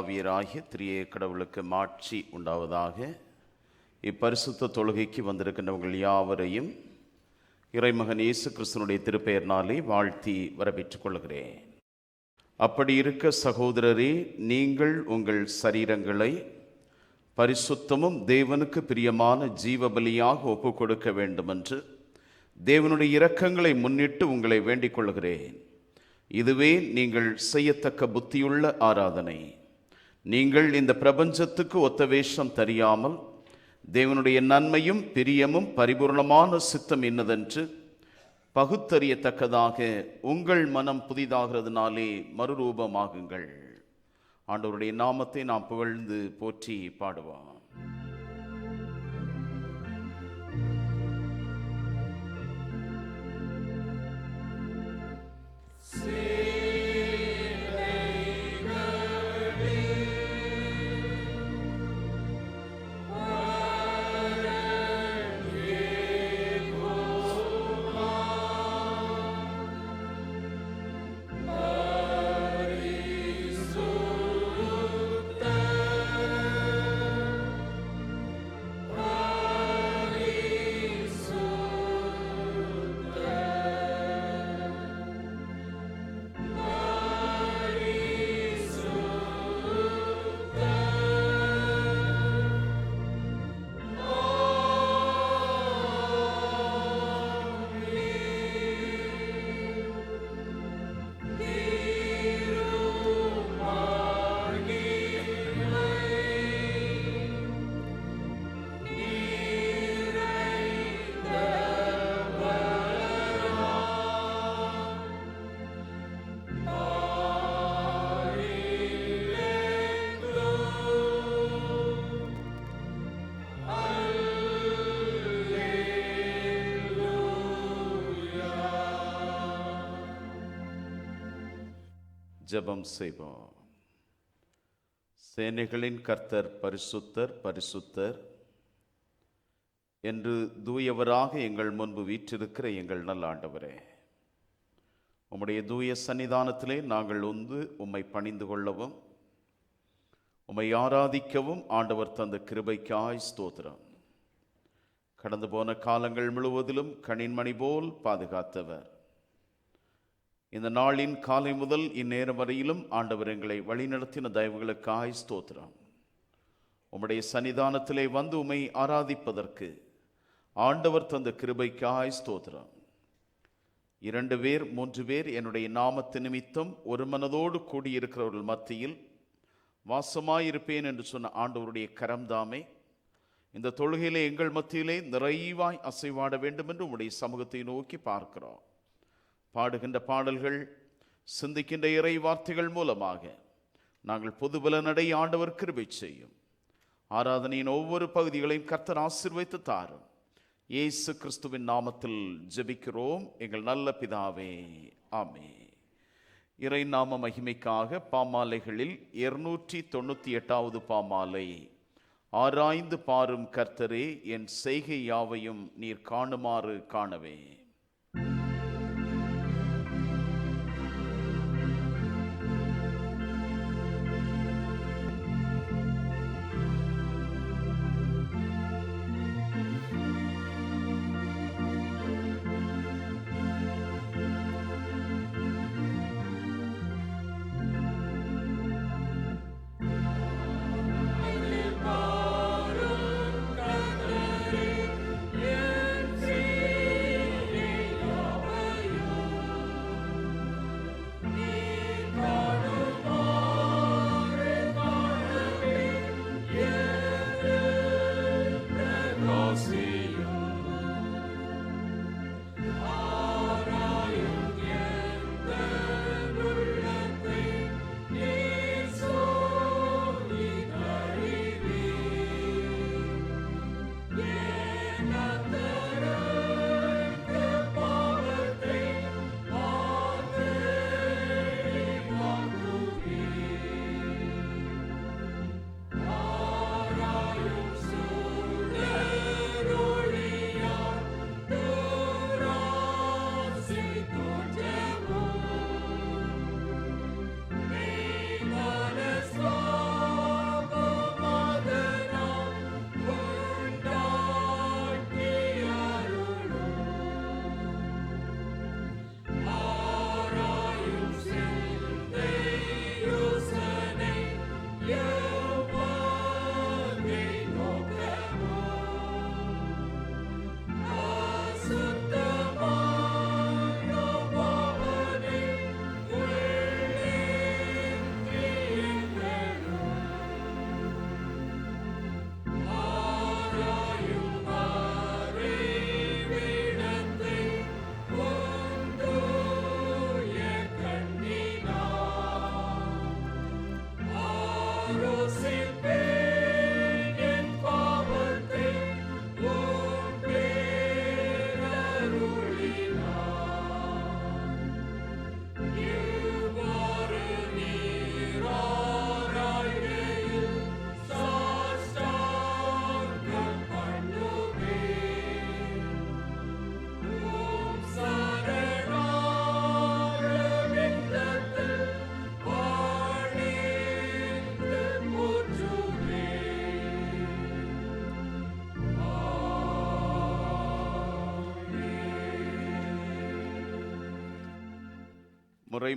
ஆவியராகிய திரியேக கடவுளுக்கு மாட்சி உண்டாவதாக. இப்பரிசுத்த தொழுகைக்கு வந்திருக்கின்றவர்கள் யாவரையும் இறைமகன் இயேசு கிறிஸ்துனுடைய திருப்பெயர்னாலே வாழ்த்தி வரவேற்றுக் கொள்கிறேன். அப்படி இருக்க சகோதரரே, நீங்கள் உங்கள் சரீரங்களை பரிசுத்தமும் தேவனுக்கு பிரியமான ஜீவபலியாக ஒப்புக் கொடுக்க வேண்டுமென்று தேவனுடைய இரக்கங்களை முன்னிட்டு உங்களை வேண்டிக் கொள்கிறேன். இதுவே நீங்கள் செய்யத்தக்க புத்தியுள்ள ஆராதனை. நீங்கள் இந்த பிரபஞ்சத்துக்கு ஒத்த வேஷம் தெரியாமல் தேவனுடைய நன்மையும் பிரியமும் பரிபூர்ணமான சித்தம் என்னதென்று பகுத்தறியத்தக்கதாக உங்கள் மனம் புதிதாகிறதுனாலே மறுரூபமாகுங்கள். ஆண்டவருடைய நாமத்தை நாம் புகழ்ந்து போற்றி பாடுவோம். ஜெபம் செய்வோம். சேனைகளின் கர்த்தர் பரிசுத்தர் பரிசுத்தர் என்று தூயவராக எங்கள் முன்பு வீற்றிருக்கிற எங்கள் நல்ல ஆண்டவரே, உம்முடைய தூய சன்னிதானத்திலே நாங்கள் உம்மை பணிந்து கொள்ளவும் உம்மை ஆராதிக்கவும் ஆண்டவர் தந்த கிருபைக்காய் ஸ்தோத்திரம். கடந்து போன காலங்கள் முழுவதிலும் கணின்மணி போல் பாதுகாத்தவர். இந்த நாளின் காலை முதல் இந்நேரம் வரையிலும் ஆண்டவர் எங்களை வழிநடத்தின தயவுகளுக்காய் ஸ்தோத்திரம். உம்முடைய சன்னிதானத்திலே வந்து உம்மை ஆராதிப்பதற்கு ஆண்டவர் தந்த கிருபைக்காய் ஸ்தோத்திரம். 2 பேர் 3 பேர் என்னுடைய நாமத்து நிமித்தம் ஒரு மனதோடு கூடியிருக்கிறவர்கள் மத்தியில் வாசமாயிருப்பேன் என்று சொன்ன ஆண்டவருடைய கரம்தாமே இந்த தொழுகையிலே எங்கள் மத்தியிலே நிறைவாய் அசைவாட வேண்டும் என்று உம்முடைய சமூகத்தை நோக்கி பார்க்கிறோம். பாடுகின்ற பாடல்கள், சிந்திக்கின்ற இறை வார்த்தைகள் மூலமாக நாங்கள் பொதுபலனடைய ஆண்டவர் கிருபை செய்யும். ஆராதனையின் ஒவ்வொரு பகுதிகளையும் கர்த்தர் ஆசீர்வதித்து தாரும். இயேசு கிறிஸ்துவின் நாமத்தில் ஜெபிக்கிறோம் எங்கள் நல்ல பிதாவே, ஆமென். இறை நாம மகிமைக்காக பாமாலைகளில் 298வது பாமாலை. ஆராய்ந்து பாரும் கர்த்தரே, என் செய்கை யாவையும் நீர் காணுமாறு காணவே. Yeah.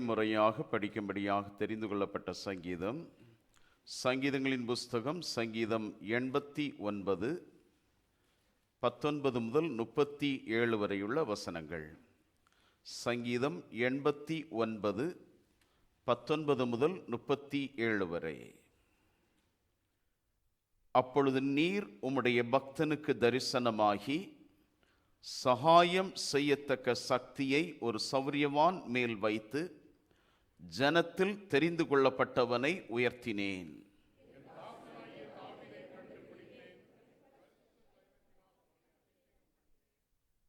முறையாக படிக்கும்படியாக தெரிந்து கொள்ளப்பட்ட சங்கீதம், சங்கீதங்களின் புஸ்தகம், சங்கீதம் 89, 19 முதல் 37 வரையுள்ள வசனங்கள். சங்கீதம் 89, 19 முதல் 37 வரை. அப்பொழுது நீர் உம்முடைய பக்தனுக்கு தரிசனமாகி சகாயம் செய்யத்தக்க சக்தியை ஒரு சௌரியவான் மேல் வைத்து ஜனத்தில் தெரிந்து கொள்ளப்பட்டவனை உயர்த்தினேன்.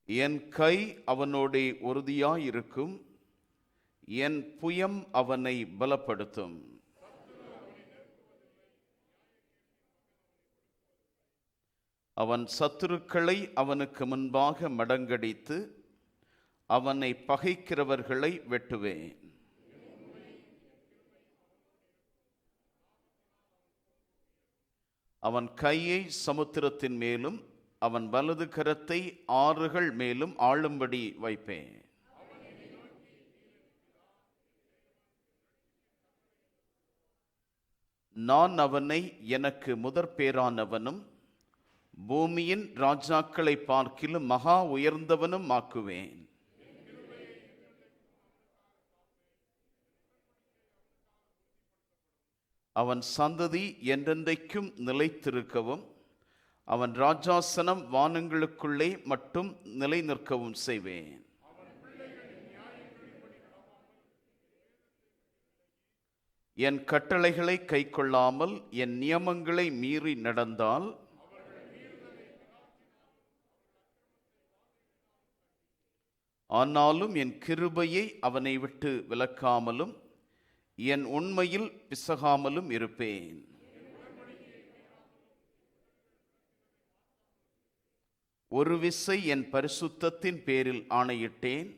என் கை அவனோடே உறுதியாயிருக்கும், என் புயம் அவனை பலப்படுத்தும். அவன் சத்துருக்களை அவனுக்கு முன்பாக மடங்கடித்து அவனை பகைக்கிறவர்களை வெட்டுவேன். அவன் கையை சமுத்திரத்தின் மேலும் அவன் வலது கரத்தை ஆறுகள் மேலும் ஆளும்படி வைப்பேன். நான் அவனை எனக்கு முதற்பேரானவனும் பூமியின் ராஜாக்களை பார்க்கிலும் மகா உயர்ந்தவனும் ஆக்குவேன். அவன் சந்ததி என்றென்றைக்கும் நிலைத்திருக்கவும் அவன் ராஜாசனம் வானங்களுக்குள்ளே மட்டும் நிலை நிற்கவும் செய்வேன். என் கட்டளைகளை கைக்கொள்ளாமல் என் நியமங்களை மீறி நடந்தால் ஆனாலும் என் கிருபையை அவனை விட்டு விலக்காமலும் என் உண்மையில் பிசகாமலும் இருப்பேன். ஒரு விசை என் பரிசுத்தத்தின் பேரில் ஆணையிட்டேன்,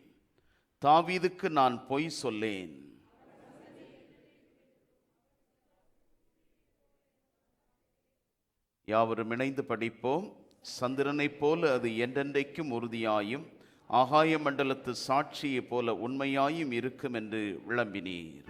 தாவீதுக்கு நான் பொய் சொல்லேன். யாவரும் இணைந்து படிப்போம். சந்திரனைப் போல அது என்றென்றைக்கும் உறுதியாயும் ஆகாய மண்டலத்து சாட்சியைப் போல உண்மையாயும் இருக்கும் என்று விளம்பினீர்.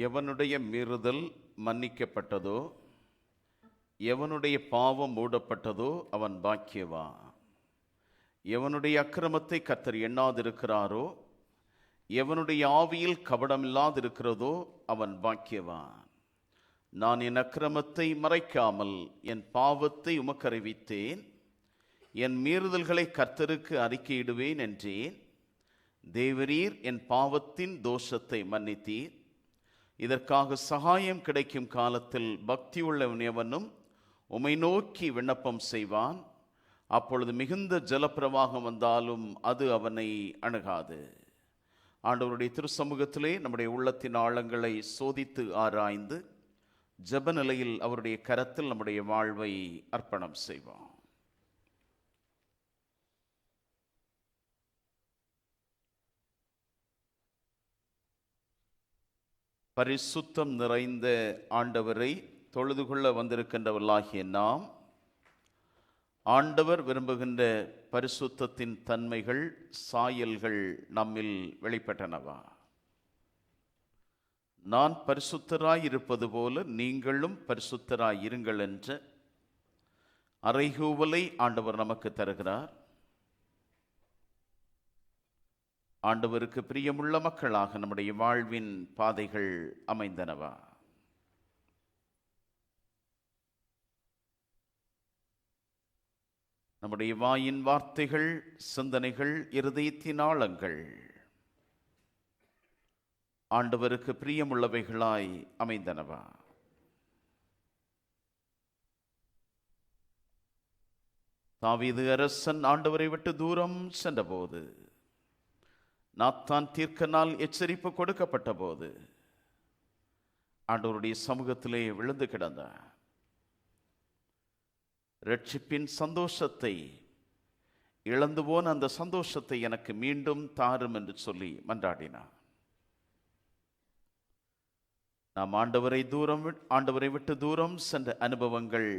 எவனுடைய மீறுதல் மன்னிக்கப்பட்டதோ, எவனுடைய பாவம் மூடப்பட்டதோ அவன் பாக்கியவான். எவனுடைய அக்கிரமத்தை கர்த்தர் எண்ணாதிருக்கிறாரோ, எவனுடைய ஆவியில் கபடமில்லாதிருக்கிறதோ அவன் பாக்கியவான். நான் என் அக்கிரமத்தை மறைக்காமல் என் பாவத்தை உமக்கு அறிவித்தேன், என் மீறுதல்களை கர்த்தருக்கு அறிக்கையிடுவேன் என்றேன். தேவரீர் என் பாவத்தின் தோஷத்தை மன்னித்தீர். இதற்காக சகாயம் கிடைக்கும் காலத்தில் பக்தியுள்ளவன் எவனும் உம்மை நோக்கி விண்ணப்பம் செய்வான். அப்பொழுது மிகுந்த ஜலப்பிரவாகம் வந்தாலும் அது அவனை அணுகாது. ஆண்டவருடைய திருச்சமூகத்திலே நம்முடைய உள்ளத்தின் ஆழங்களை சோதித்து ஆராய்ந்து ஜெப நிலையில் அவருடைய கரத்தில் நம்முடைய வாழ்வை அர்ப்பணம் செய்வோம். பரிசுத்தம் நிறைந்த ஆண்டவரை தொழுது கொள்ள வந்திருக்கின்றவர்களாகிய நாம், ஆண்டவர் விரும்புகின்ற பரிசுத்தத்தின் தன்மைகள், சாயல்கள் நம்மில் வெளிப்பட்டனவா? நான் பரிசுத்தராய் இருப்பது போல நீங்களும் பரிசுத்தராய் இருங்கள் என்ற அறைகூவலை ஆண்டவர் நமக்கு தருகிறார். ஆண்டவருக்கு பிரியமுள்ள மக்களாக நம்முடைய வாழ்வின் பாதைகள் அமைந்தனவா? நம்முடைய வாயின் வார்த்தைகள், சிந்தனைகள், இருதயத்தின் ஆழங்கள் ஆண்டவருக்கு பிரியமுள்ளவைகளாய் அமைந்தனவா? தாவீது அரசன் ஆண்டவரை விட்டு தூரம் சென்றபோது, நாத்தான் தீர்க்கனால் எச்சரிப்பு கொடுக்கப்பட்ட போது ஆண்டவருடைய சமூகத்திலே விழுந்து கிடந்தார். ரட்சிப்பின் சந்தோஷத்தை இழந்து போன அந்த சந்தோஷத்தை எனக்கு மீண்டும் தாரும் என்று சொல்லி மன்றாடினார். நாம் ஆண்டவரை விட்டு தூரம் சென்ற அனுபவங்கள்,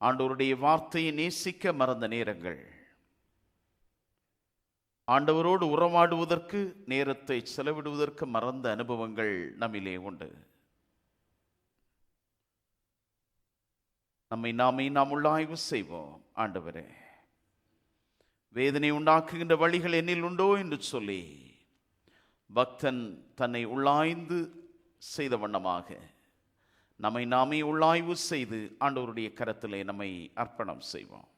ஆண்டவருடைய வார்த்தையை நேசிக்க மறந்த நேரங்கள், ஆண்டவரோடு உறவாடுவதற்கு நேரத்தை செலவிடுவதற்கு மறந்த அனுபவங்கள் நம்மிலே உண்டு. நம்மை நாம் உள்ளாய்வு செய்வோம். ஆண்டவரே, வேதனை உண்டாக்குகின்ற வழிகள் என்னில் உண்டோ என்று சொல்லி பக்தன் தன்னை உள்ளாய்ந்து செய்த வண்ணமாக நம்மை உள்ளாய்வு செய்து ஆண்டவருடைய கரத்திலே நம்மை அர்ப்பணம் செய்வோம்.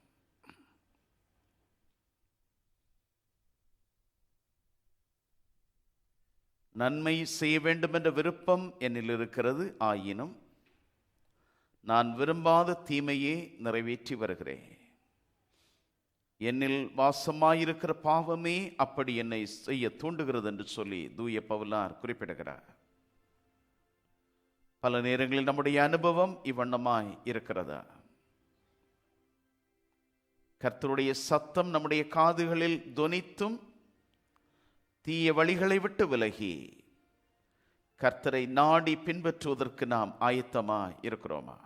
நன்மை செய்ய வேண்டும் என்ற விருப்பம் என்னில் இருக்கிறது. ஆயினும் நான் விரும்பாத தீமையே நிறைவேற்றி வருகிறேன். என்னில் வாசமாயிருக்கிற பாவமே அப்படி என்னை செய்ய தூண்டுகிறது என்று சொல்லி தூய பவுலார் குறிப்பிடுகிறார். பல நேரங்களில் நம்முடைய அனுபவம் இவ்வண்ணமாய் இருக்கிறதா? கர்த்தருடைய சத்தம் நம்முடைய காதுகளில் தொனித்தும் தீய வழிகளை விட்டு விலகி கர்த்தரை நாடி பின்பற்றுவதற்கு நாம் ஆயத்தமாய் இருக்கிறோமா?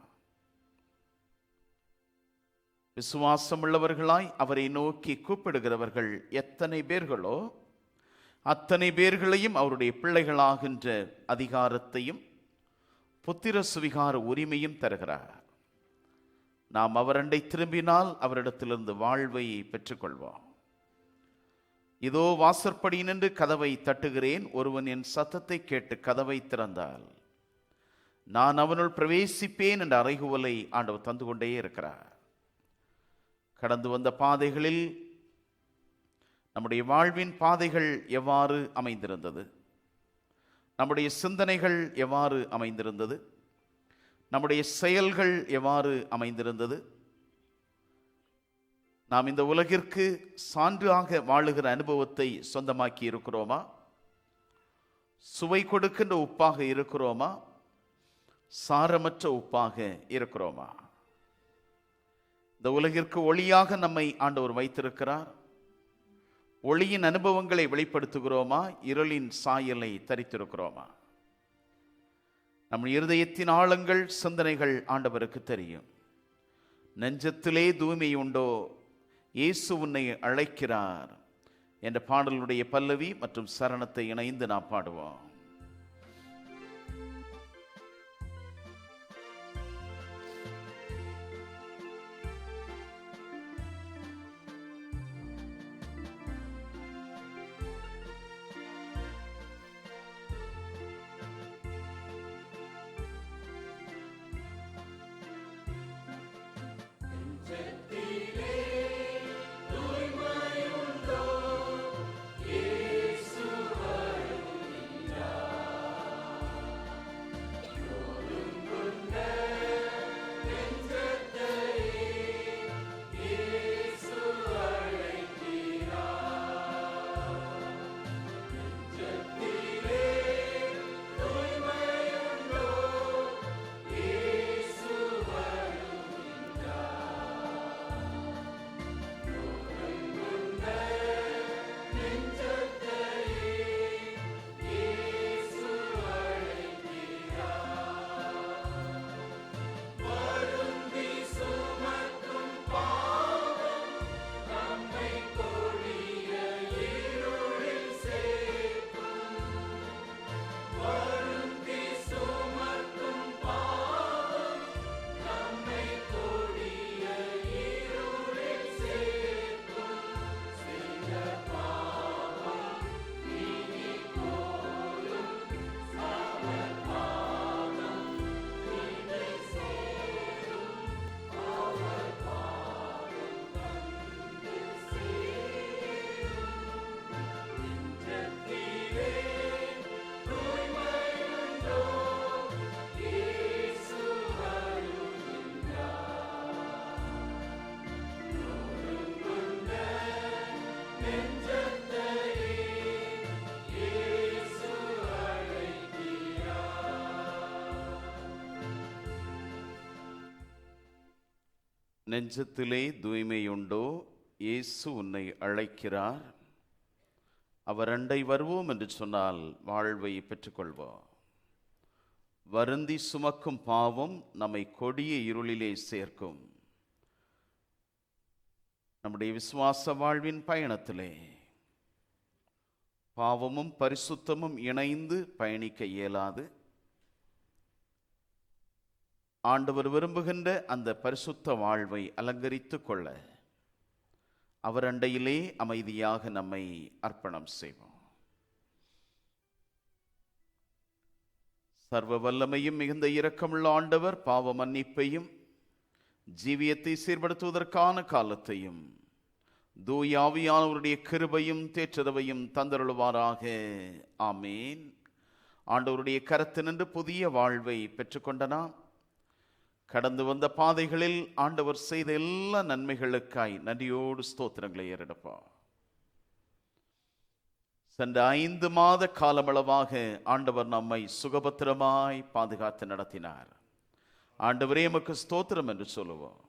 விசுவாசம் உள்ளவர்களாய் அவரை நோக்கி கூப்பிடுகிறவர்கள் எத்தனை பேர்களோ அத்தனை பேர்களையும் அவருடைய பிள்ளைகளாகின்ற அதிகாரத்தையும் புத்திர சுவிகார உரிமையும் தருகிறார். நாம் அவரண்டை திரும்பினால் அவரிடத்திலிருந்து வாழ்வை பெற்றுக்கொள்வோம். இதோ வாசற்படி நின்று கதவை தட்டுகிறேன். ஒருவன் என் சத்தத்தை கேட்டு கதவை திறந்தால் நான் அவனுள் பிரவேசிப்பேன் என்ற அறைகூவலை ஆண்டவர் தந்து கொண்டே இருக்கிறார். கடந்து வந்த பாதைகளில் நம்முடைய வாழ்வின் பாதைகள் எவ்வாறு அமைந்திருந்தது? நம்முடைய சிந்தனைகள் எவ்வாறு அமைந்திருந்தது? நம்முடைய செயல்கள் எவ்வாறு அமைந்திருந்தது? நாம் இந்த உலகிற்கு சான்றாக வாழுகிற அனுபவத்தை சொந்தமாக்கி இருக்கிறோமா? சுவை கொடுக்கின்ற உப்பாக இருக்கிறோமா? சாரமற்ற உப்பாக இருக்கிறோமா? இந்த உலகிற்கு ஒளியாக நம்மை ஆண்டவர் வைத்திருக்கிறார். ஒளியின் அனுபவங்களை வெளிப்படுத்துகிறோமா? இருளின் சாயலை தரித்திருக்கிறோமா? நம் இருதயத்தின் ஆழங்கள், சிந்தனைகள் ஆண்டவருக்கு தெரியும். நெஞ்சத்திலே தூய்மை உண்டோ? இயேசு உன்னை அழைக்கிறார் என்ற பாடலுடைய பல்லவி மற்றும் சரணத்தை இணைந்து நாம் பாடுவோம். தூய்மையுண்டோ? இயேசு வருகிறார். நெஞ்சத்திலே தூய்மையுண்டோ? இயேசு உன்னை அழைக்கிறார். அவர் அண்டை வருவோம் என்று சொன்னால் வாழ்வை பெற்றுக்கொள்வோம். வருந்தி சுமக்கும் பாவம் நம்மை கொடிய இருளிலே சேர்க்கும். நம்முடைய விசுவாச வாழ்வின் பயணத்திலே பாவமும் பரிசுத்தமும் இணைந்து பயணிக்க இயலாது. ஆண்டவர் விரும்புகின்ற அந்த பரிசுத்த வாழ்வை அலங்கரித்து கொள்ள அவர் அண்டையிலே அமைதியாக நம்மை அர்ப்பணம் செய்வோம். சர்வ வல்லமையும் மிகுந்த இரக்கமுள்ள ஆண்டவர் பாவ மன்னிப்பையும் ஜீவியத்தை சீர்படுத்துவதற்கான காலத்தையும் தூய ஆவியானவருடைய கிருபையும் தேற்றரவையும் தந்தருளுவாராக. ஆமேன். ஆண்டவருடைய கரத்தினின்று புதிய வாழ்வை பெற்றுக்கொண்ட நாம் கடந்து வந்த பாதைகளில் ஆண்டவர் செய்த எல்லா நன்மைகளுக்காய் நன்றியோடு ஸ்தோத்திரங்களை ஏறெடுப்போம். சென்ற 5 மாத காலமளவாக ஆண்டவர் நம்மை சுகபத்திரமாய் பாதுகாத்து நடத்தினார். ஆண்டவரே எமக்கு ஸ்தோத்திரம் என்று சொல்லுவோம்.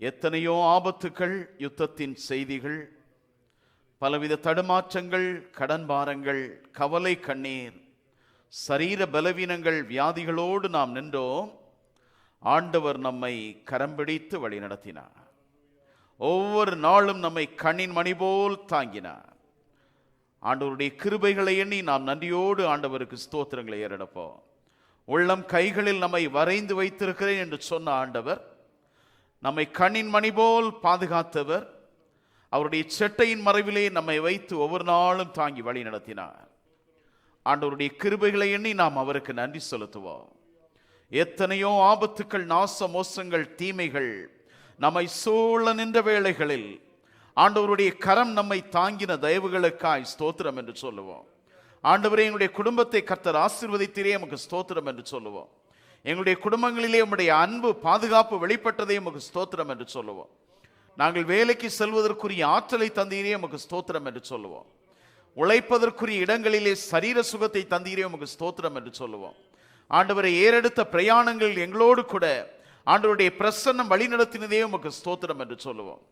எத்தனையோ ஆபத்துக்கள், யுத்தத்தின் செய்திகள், பலவித தடுமாற்றங்கள், கடன் பாரங்கள், கவலை, கண்ணீர், சரீர பலவீனங்கள், வியாதிகளோடு நாம் நின்றோம். ஆண்டவர் நம்மை கரம் பிடித்து வழி நடத்தினார். ஒவ்வொரு நாளும் நம்மை கண்ணின் மணி போல் தாங்கினார். ஆண்டவருடைய கிருபைகளை எண்ணி நாம் நன்றியோடு ஆண்டவருக்கு ஸ்தோத்திரங்களை ஏறெடுப்போம். உள்ளம் கைகளில் நம்மை வரைந்து வைத்திருக்கிறேன் என்று சொன்ன ஆண்டவர் நம்மை கண்ணின் மணி போல் பாதுகாத்தவர். அவருடைய செட்டையின் மறைவிலே நம்மை வைத்து ஒவ்வொரு நாளும் தாங்கி வழி நடத்தினார். ஆண்டவருடைய கிருபைகளை எண்ணி நாம் அவருக்கு நன்றி செலுத்துவோம். எத்தனையோ ஆபத்துக்கள், நாச மோசங்கள், தீமைகள் நம்மை சூழ நின்ற வேளைகளில் ஆண்டவருடைய கரம் நம்மை தாங்கின தயவுகளுக்காய் ஸ்தோத்திரம் என்று சொல்லுவோம். ஆண்டவரே, எங்களுடைய குடும்பத்தை கர்த்தர் ஆசீர்வதித்தீரே, நமக்கு ஸ்தோத்திரம் என்று சொல்லுவோம். எங்களுடைய குடும்பங்களிலே உம்முடைய அன்பு, பாதுகாப்பு வெளிப்பட்டதே நமக்கு ஸ்தோத்திரம் என்று சொல்லுவோம். நாங்கள் வேலைக்கு செல்வதற்குரிய ஆற்றலை தந்தீரே, நமக்கு ஸ்தோத்திரம் என்று சொல்லுவோம். உழைப்பதற்குரிய இடங்களிலே சரீர சுகத்தை தந்தீரே, நமக்கு ஸ்தோத்திரம் என்று சொல்லுவோம். ஆண்டவரை ஏறெடுத்த பிரயாணங்கள் எங்களோடு கூட ஆண்டவருடைய பிரசன்னம் வழிநடத்தினதே உமக்கு ஸ்தோத்திரம் என்று சொல்லுவோம்.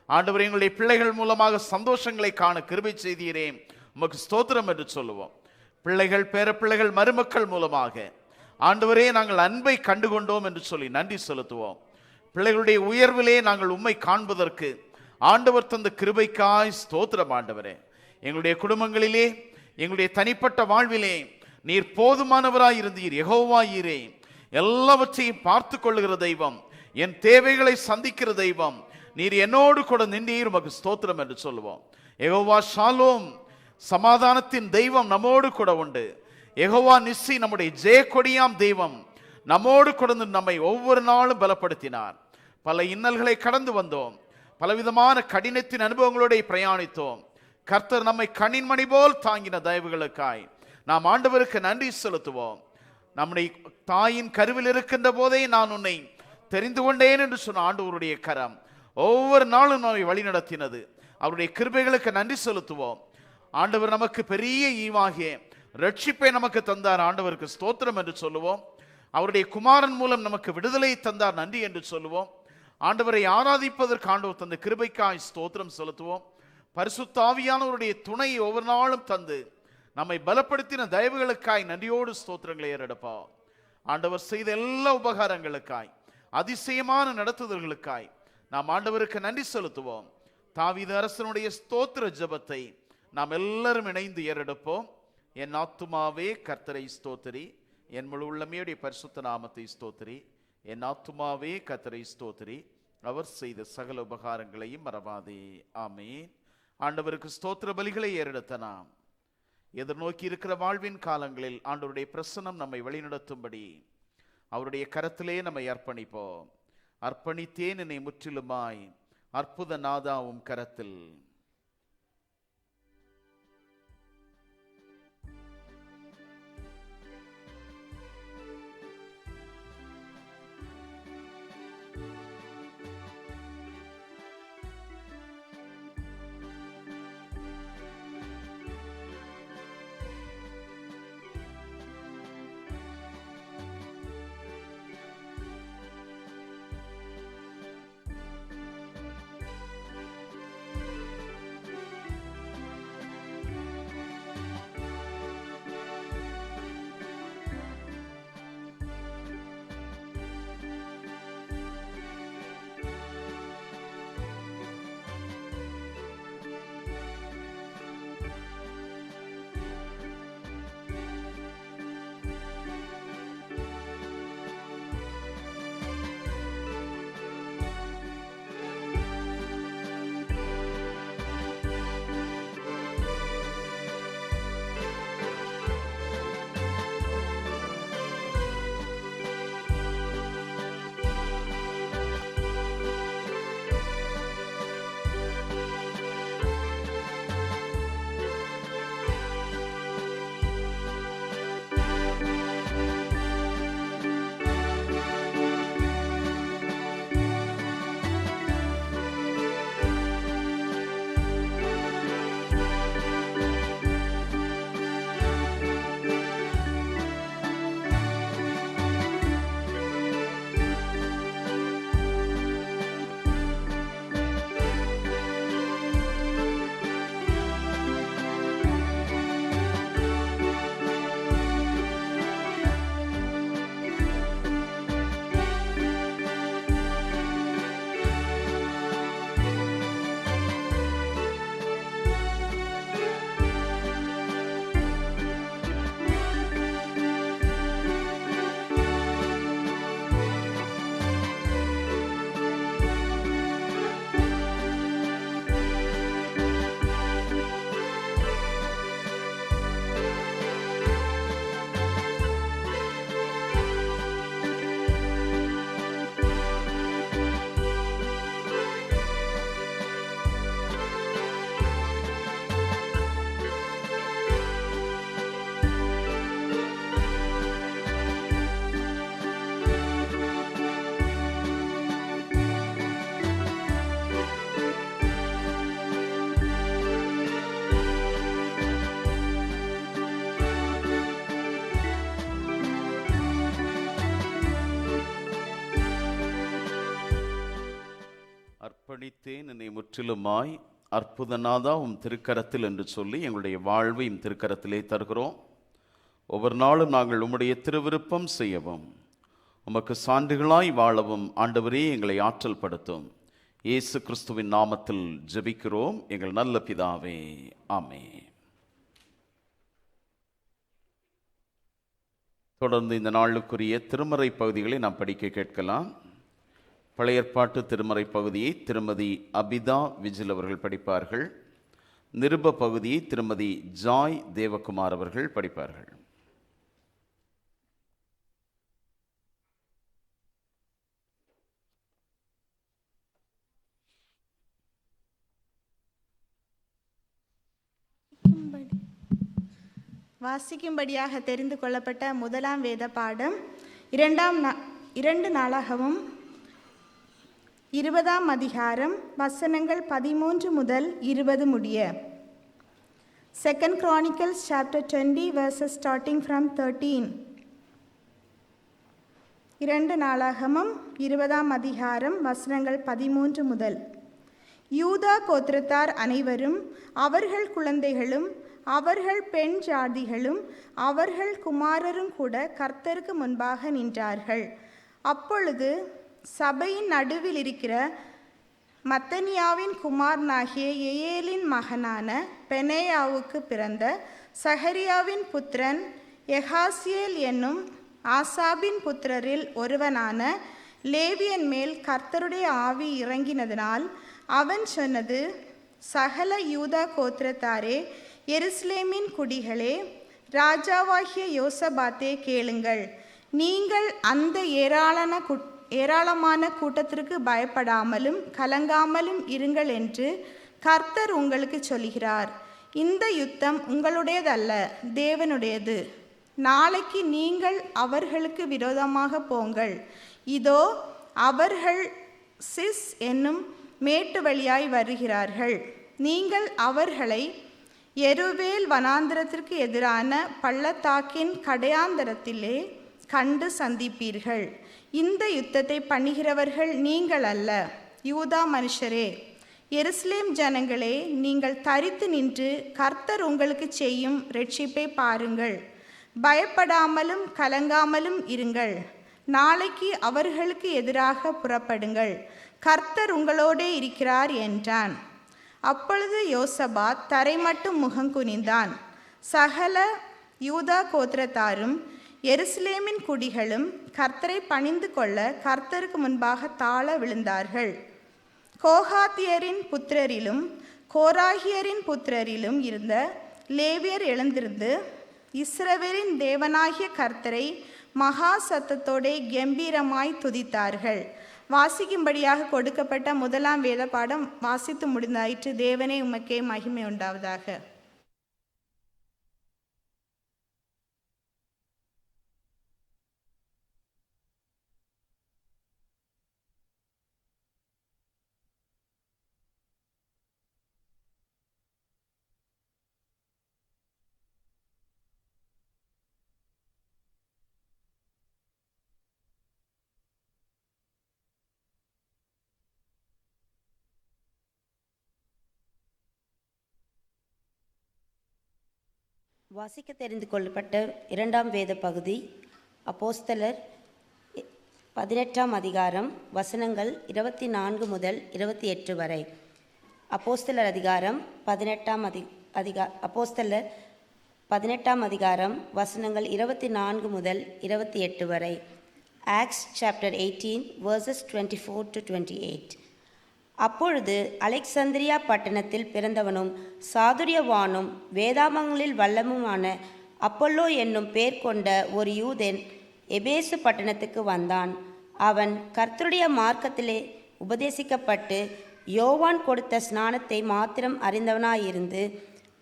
ஆண்டவர் எங்களுடைய பிள்ளைகள் மூலமாக சந்தோஷங்களை காண கிருபை செய்தீரே, உமக்கு ஸ்தோத்திரம் என்று சொல்லுவோம். பிள்ளைகள், பேரப்பிள்ளைகள், மருமக்கள் மூலமாக ஆண்டவரே நாங்கள் அன்பை கண்டுகொண்டோம் என்று சொல்லி நன்றி செலுத்துவோம். பிள்ளைகளுடைய உயர்விலே நாங்கள் உம்மை காண்பதற்கு ஆண்டவர் தந்த கிருபைக்காய் ஸ்தோத்திரம். ஆண்டவரே, எங்களுடைய குடும்பங்களிலே, எங்களுடைய தனிப்பட்ட வாழ்விலே நீர் போதுமானவராய் இருந்தீர். யெகோவாயீரே, எல்லாவற்றையும் பார்த்து கொள்ளுகிற தெய்வம், என் தேவைகளை சந்திக்கிற தெய்வம், நீர் என்னோடு கூட நின்றீர், உமக்கு ஸ்தோத்திரம் என்று சொல்லுவோம். யெகோவா ஷாலோம், சமாதானத்தின் தெய்வம் நம்மோடு கூட உண்டு. யெகோவா நிஸ்ஸி, நம்முடைய ஜெயக்கொடியாம் தெய்வம் நம்மோடு கூட நம்மை ஒவ்வொரு நாளும் பலப்படுத்தினார். பல இன்னல்களை கடந்து வந்தோம். பலவிதமான கடினத்தின் அனுபவங்களோட பிரயாணித்தோம். கர்த்தர் நம்மை கண்ணின் மணி போல் தாங்கின தயவுகளுக்காய் நாம் ஆண்டவருக்கு நன்றி செலுத்துவோம். நம்முடைய தாயின் கருவில் இருக்கின்ற போதே நான் உன்னை தெரிந்து கொண்டேன் என்று சொன்ன ஆண்டவருடைய கரம் ஒவ்வொரு நாளும் நம்மை வழி நடத்தினது. அவருடைய கிருபைகளுக்கு நன்றி செலுத்துவோம். ஆண்டவர் நமக்கு பெரிய ஈவாகிய ரட்சிப்பை நமக்கு தந்தார். ஆண்டவருக்கு ஸ்தோத்திரம் என்று சொல்லுவோம். அவருடைய குமாரன் மூலம் நமக்கு விடுதலை தந்தார், நன்றி என்று சொல்லுவோம். ஆண்டவரை ஆராதிப்பதற்கு ஆண்டவர் தந்த கிருபைக்காய் ஸ்தோத்திரம் செலுத்துவோம். பரிசுத்த ஆவியானவருடைய துணையை ஒவ்வொரு நாளும் தந்து நம்மை பலப்படுத்தின தயவுகளுக்காய் நன்றியோடு ஸ்தோத்திரங்களை ஏறெடுப்போம். ஆண்டவர் செய்த எல்லா உபகாரங்களுக்காய், அதிசயமான நடத்துதல்களுக்காய் நாம் ஆண்டவருக்கு நன்றி செலுத்துவோம். தாவீது அரசனுடைய ஸ்தோத்திர ஜெபத்தை நாம் எல்லாரும் இணைந்து ஏறெடுப்போம். என் ஆத்துமாவே கர்த்தரை ஸ்தோத்திரி, என் முழு உள்ளமையுடைய பரிசுத்த நாமத்தை ஸ்தோத்திரி. என் ஆத்துமாவே கர்த்தரை ஸ்தோத்திரி, அவர் செய்த சகல உபகாரங்களையும் மறவாதே. ஆமேன். ஆண்டவருக்கு ஸ்தோத்திர பலிகளை ஏறெடுத்த நாம் எதிர்நோக்கி இருக்கிற வாழ்வின் காலங்களில் ஆண்டவருடைய பிரசன்னம் நம்மை வழிநடத்தும்படி அவருடைய கரத்திலே நம்மை அர்ப்பணிப்போம். அர்ப்பணித்தேன் என்னை முற்றிலுமாய், அற்புத நாதாவும் கரத்தில். அர்ப்பணித்தேன் என்னை முற்றிலுமாய், அற்புதநாதா உம் திருக்கரத்தில் என்று சொல்லி எங்களுடைய வாழ்வையும் திருக்கரத்திலே தருகிறோம். ஒவ்வொரு நாளும் நாங்கள் உம்முடைய திருவிருப்பம் செய்யவும் உமக்கு சான்றுகளாய் வாழவும் ஆண்டவரே எங்களை ஆற்றல் படுத்தும். இயேசு கிறிஸ்துவின் நாமத்தில் ஜெபிக்கிறோம் எங்கள் நல்ல பிதாவே, ஆமென். தொடர்ந்து இந்த நாளுக்குரிய திருமறை பகுதிகளை நாம் படிக்க கேட்கலாம். பழைய ஏற்பாட்டு திருமறை பகுதியை திருமதி அபிதா விஜில் அவர்கள் படிப்பார்கள். நிருப பகுதியை திருமதி ஜாய் தேவகுமார் அவர்கள் படிப்பார்கள். வாசிக்கும்படியாக தெரிந்து கொள்ளப்பட்ட முதலாம் வேத பாடம் 2 நாளாகவும் 20ஆம் அதிகாரம் வசனங்கள் 13 முதல் 20 முடிய. 2 Chronicles chapter 20 verses starting from 13. 2 நாளாகமும் 20ஆம் அதிகாரம் வசனங்கள் 13 முதல். யூதா கோத்திரத்தார் அனைவரும், அவர்கள் குழந்தைகளும் அவர்கள் பெண் ஜாதிகளும் அவர்கள் குமாரரும் கூட கர்த்தருக்கு முன்பாக நின்றார்கள். அப்பொழுது சபையின் நடுவில் இருக்கிற மத்தனியாவின் குமாரனாகிய ஏயேலின் மகனான பெனேயாவுக்கு பிறந்த சகரியாவின் புத்திரன் எகாசியேல் என்னும் ஆசாபின் புத்திரரில் ஒருவனான லேவியன் மேல் கர்த்தருடைய ஆவி இறங்கினதினால் அவன் சொன்னது, சகல யூதா கோத்திரத்தாரே, எருசலேமின் குடிகளே, ராஜாவாகிய யோசபாத்தே கேளுங்கள். நீங்கள் அந்த ஏராளமான கூட்டத்திற்கு பயப்படாமலும் கலங்காமலும் இருங்கள் என்று கர்த்தர் உங்களுக்கு சொல்கிறார். இந்த யுத்தம் உங்களுடையதல்ல, தேவனுடையது. நாளைக்கு நீங்கள் அவர்களுக்கு விரோதமாக போங்கள். இதோ அவர்கள் சிஸ் என்னும் மேட்டு வழியாய் வருகிறார்கள். நீங்கள் அவர்களை எருவேல் வனாந்திரத்திற்கு எதிரான பள்ளத்தாக்கின் கடையாந்தரத்திலே கண்டு சந்திப்பீர்கள். இந்த யுத்தத்தை பண்ணுகிறவர்கள் நீங்கள் அல்ல, யூதா மனுஷரே. எருசலேம் ஜனங்களே, நீங்கள் தரித்து நின்று கர்த்தர் உங்களுக்கு செய்யும் இரட்சிப்பை பாருங்கள். பயப்படாமலும் கலங்காமலும் இருங்கள். நாளைக்கு அவர்களுக்கு எதிராக புறப்படுங்கள். கர்த்தர் உங்களோடே இருக்கிறார் என்றான். அப்பொழுது யோசபாத் தரைமட்டும் முகங்குனிந்தான். சகல யூதா கோத்திரத்தாரும் எருசலேமின் குடிகளும் கர்த்தரை பணிந்து கொள்ள கர்த்தருக்கு முன்பாக தாழ விழுந்தார்கள். கோகாத்தியரின் புத்திரரிலும் கோராகியரின் புத்திரரிலும் இருந்த லேவியர் எழுந்திருந்து இஸ்ரவேலின் தேவனாகிய கர்த்தரை மகா சத்தத்தோடே கம்பீரமாய் துதித்தார்கள். வாசிக்கும்படியாக கொடுக்கப்பட்ட முதலாம் வேத பாடம் வாசித்து முடிந்தாயிற்று. தேவனே உமக்கே மகிமை உண்டாவதாக. வாசிக்க தெரிந்து கொள்ளப்பட்ட 2ஆம் வேத பகுதி அப்போஸ்தலர் 18ஆம் அதிகாரம் வசனங்கள் 24 முதல் 28 வரை. அப்போஸ்தலர் அதிகாரம் 18ஆம் அதிகாரம் வசனங்கள் 24 முதல் 28 வரை. Acts chapter 18 verses 24 to 28. அப்பொழுது அலெக்சந்திரியா பட்டணத்தில் பிறந்தவனும் சாதுரியவானும் வேதாகமங்களில் வல்லமுமான அப்பல்லோ என்னும் பேர் கொண்ட ஒரு யூதன் எபேசு பட்டணத்துக்கு வந்தான். அவன் கர்த்தருடைய மார்க்கத்திலே உபதேசிக்கப்பட்டு யோவான் கொடுத்த ஸ்நானத்தை மாத்திரம் அறிந்தவனாயிருந்து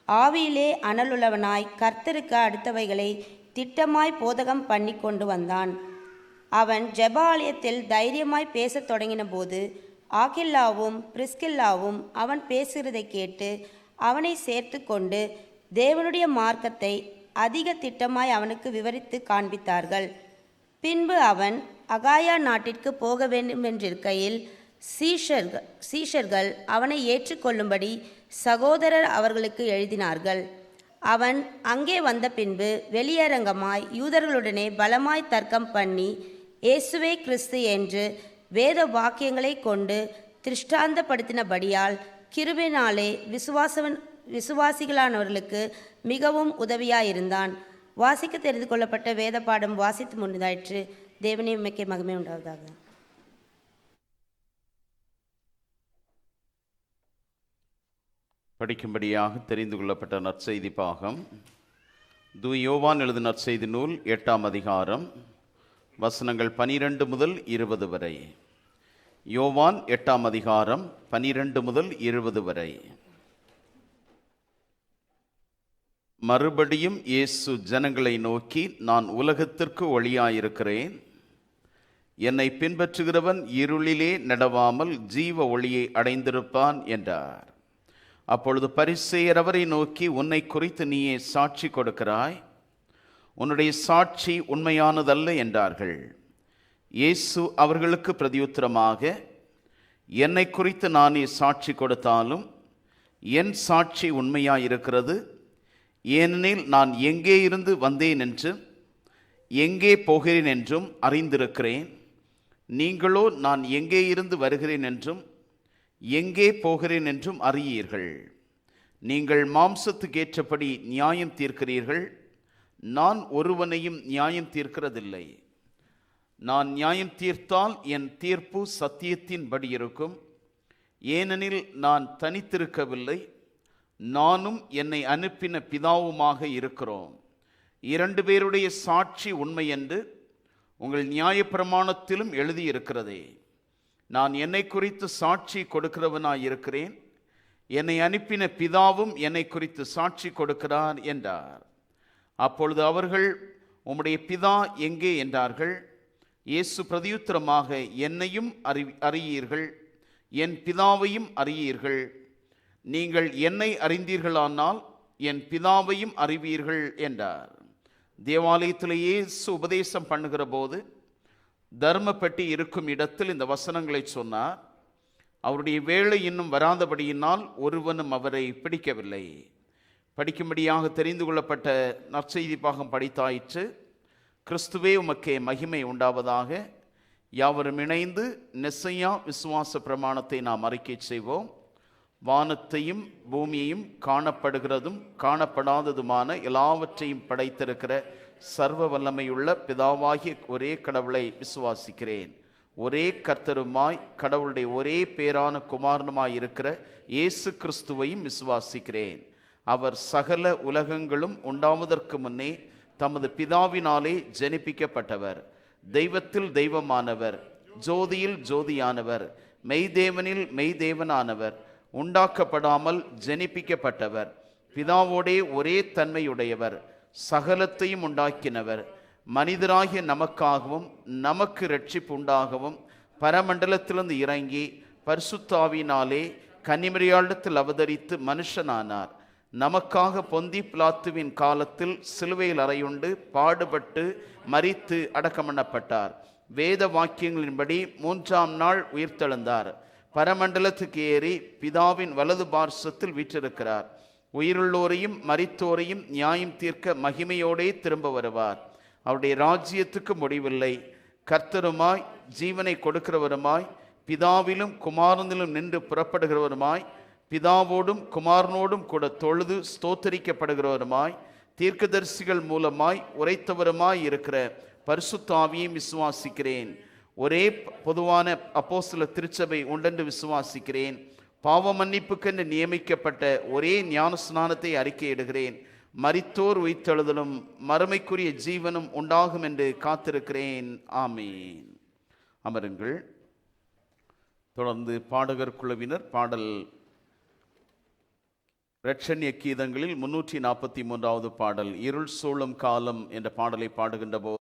ஆவியிலே அனலுள்ளவனாய் கர்த்தருக்கு அடுத்தவைகளை திட்டமாய் போதகம் பண்ணி கொண்டு வந்தான். அவன் ஜெப ஆலயத்தில் தைரியமாய் பேசத் தொடங்கின போது ஆகில்லாவும் பிரிஸ்கில்லாவும் அவன் பேசுகிறதை கேட்டு அவனை சேர்த்து கொண்டு தேவனுடைய மார்க்கத்தை அதிக திட்டமாய் அவனுக்கு விவரித்து காண்பித்தார்கள். பின்பு அவன் அகாயா நாட்டிற்கு போக வேண்டுமென்றிருக்கையில் சீஷர்கள் அவனை ஏற்றுக்கொள்ளும்படி சகோதரர் அவர்களுக்கு எழுதினார்கள். அவன் அங்கே வந்த பின்பு வெளியரங்கமாய் யூதர்களுடனே பலமாய் தர்க்கம் பண்ணி இயேசுவே கிறிஸ்து என்று வேத வாக்கியங்களை கொண்டு திருஷ்டாந்தப்படுத்தினபடியால் கிருபையினாலே விசுவாசிகளானவர்களுக்கு மிகவும் உதவியாயிருந்தான். வாசிக்க தெரிந்து கொள்ளப்பட்ட வேத பாடம் வாசித்து முடிந்தாயிற்று. தேவனே உமக்கே மகிமை உண்டாவதாக. படிக்கும்படியாக தெரிந்து கொள்ளப்பட்ட நற்செய்தி பாகம் யோவான் எழுதின நற்செய்தி நூல் 8ஆம் அதிகாரம் வசனங்கள் 12 முதல் 20 வரை. யோவான் 8ஆம் அதிகாரம் 12 முதல் 20 வரை. மறுபடியும் இயேசு ஜனங்களை நோக்கி, நான் உலகத்திற்கு ஒளியாயிருக்கிறேன். என்னை பின்பற்றுகிறவன் இருளிலே நடவாமல் ஜீவ ஒளியை அடைந்திருப்பான் என்றார். அப்பொழுது பரிசேயர் அவரை நோக்கி, உன்னை குறித்து நீயே சாட்சி கொடுக்கிறாய், உன்னுடைய சாட்சி உண்மையானதல்ல என்றார்கள். இயேசு அவர்களுக்கு பிரதியுத்தரமாக, என்னை குறித்து நானே சாட்சி கொடுத்தாலும் என் சாட்சி உண்மையாயிருக்கிறது. ஏனெனில் நான் எங்கே இருந்து வந்தேன் என்றும் எங்கே போகிறேன் என்றும் அறிந்திருக்கிறேன். நீங்களோ நான் எங்கே இருந்து வருகிறேன் என்றும் எங்கே போகிறேன் என்றும் அறியீர்கள். நீங்கள் மாம்சத்துக்கேற்றபடி நியாயம் தீர்க்கிறீர்கள், நான் ஒருவனையும் நியாயம் தீர்க்கிறதில்லை. நான் நியாயம் தீர்த்தால் என் தீர்ப்பு சத்தியத்தின்படி இருக்கும். ஏனெனில் நான் தனித்திருக்கவில்லை, நானும் என்னை அனுப்பின பிதாவுமாக இருக்கிறோம். 2 பேருடைய சாட்சி உண்மை என்று உங்கள் நியாயப்பிரமாணத்திலும் எழுதியிருக்கிறதே. நான் என்னை குறித்து சாட்சி கொடுக்கிறவனாயிருக்கிறேன், என்னை அனுப்பின பிதாவும் என்னை குறித்து சாட்சி கொடுக்கிறார் என்றார். அப்பொழுது அவர்கள், உம்முடைய பிதா எங்கே என்றார்கள். இயேசு பிரதியுத்தரமாக, என்னையும் அறியீர்கள், என் பிதாவையும் அறியீர்கள். நீங்கள் என்னை அறிந்தீர்களானால் என் பிதாவையும் அறிவீர்கள் என்றார். தேவாலயத்திலே இயேசு உபதேசம் பண்ணுகிற போது தர்மப்பெட்டி இருக்கும் இடத்தில் இந்த வசனங்களை சொன்னார். அவருடைய வேளை இன்னும் வராதபடியினால் ஒருவனும் அவரை பிடிக்கவில்லை. படிக்கும்படியாக தெரிந்து கொள்ளப்பட்ட நற்செய்தி பாகம் படித்தாயிற்று. கிறிஸ்துவே உமக்கே மகிமை உண்டாவதாக. யாவரும் இணைந்து நெசையா விசுவாச பிரமாணத்தை நாம் அறிக்கை செய்வோம். வானத்தையும் பூமியையும் காணப்படுகிறதும் காணப்படாததுமான எல்லாவற்றையும் படைத்திருக்கிற சர்வ வல்லமையுள்ள பிதாவாகிய ஒரே கடவுளை விசுவாசிக்கிறேன். ஒரே கர்த்தருமாய் கடவுளுடைய ஒரே பேரான குமாரனுமாய் இருக்கிற இயேசு கிறிஸ்துவையும் விசுவாசிக்கிறேன். அவர் சகல உலகங்களும் உண்டாவதற்கு முன்னே தமது பிதாவினாலே ஜனிப்பிக்கப்பட்டவர், தெய்வத்தில் தெய்வமானவர், ஜோதியில் ஜோதியானவர், மெய்தேவனில் மெய்தேவனானவர், உண்டாக்கப்படாமல் ஜனிப்பிக்கப்பட்டவர், பிதாவோடே ஒரே தன்மையுடையவர், சகலத்தையும் உண்டாக்கினவர், மனிதராகிய நமக்காகவும் நமக்கு இரட்சிப்பு உண்டாகவும் பரமண்டலத்திலிருந்து இறங்கி பரிசுத்தாவினாலே கன்னிமரியாளிடத்தில் அவதரித்து மனுஷனானார். நமக்காக பொந்தி பிலாத்துவின் காலத்தில் சிலுவையில் அறையுண்டு பாடுபட்டு மரித்து அடக்கமண்ணப்பட்டார். வேத வாக்கியங்களின்படி 3ஆம் நாள் உயிர்த்தெழுந்தார். பரமண்டலத்துக்கு ஏறி பிதாவின் வலது பார்சத்தில் வீற்றிருக்கிறார். உயிருள்ளோரையும் மரித்தோரையும் நியாயம் தீர்க்க மகிமையோடே திரும்ப வருவார். அவருடைய ராஜ்யத்துக்கு முடிவில்லை. கர்த்தருமாய் ஜீவனை கொடுக்கிறவருமாய் பிதாவிலும் குமாரனிலும் நின்று புறப்படுகிறவருமாய் பிதாவோடும் குமாரனோடும் கூட தொழுது ஸ்தோத்தரிக்கப்படுகிறவருமாய் தீர்க்கதரிசிகள் மூலமாய் உரைத்தவருமாய் இருக்கிற பரிசுத்த ஆவியையும் விசுவாசிக்கிறேன். ஒரே பொதுவான அப்போஸ்தல திருச்சபை உண்டென்று விசுவாசிக்கிறேன். பாவ மன்னிப்புக்கென்று நியமிக்கப்பட்ட ஒரே ஞான ஸ்நானத்தை அறிக்கையிடுகிறேன். மரித்தோர் உயிர்த்தெழுதலும் மறுமைக்குரிய ஜீவனும் உண்டாகும் என்று காத்திருக்கிறேன். ஆமீன். அமருங்கள். தொடர்ந்து பாடகர் குழுவினர் பாடல் இரட்சண்ய கீதங்களில் 343வது பாடல் இருள் சூழும் காலம் என்ற பாடலை பாடுகின்ற போது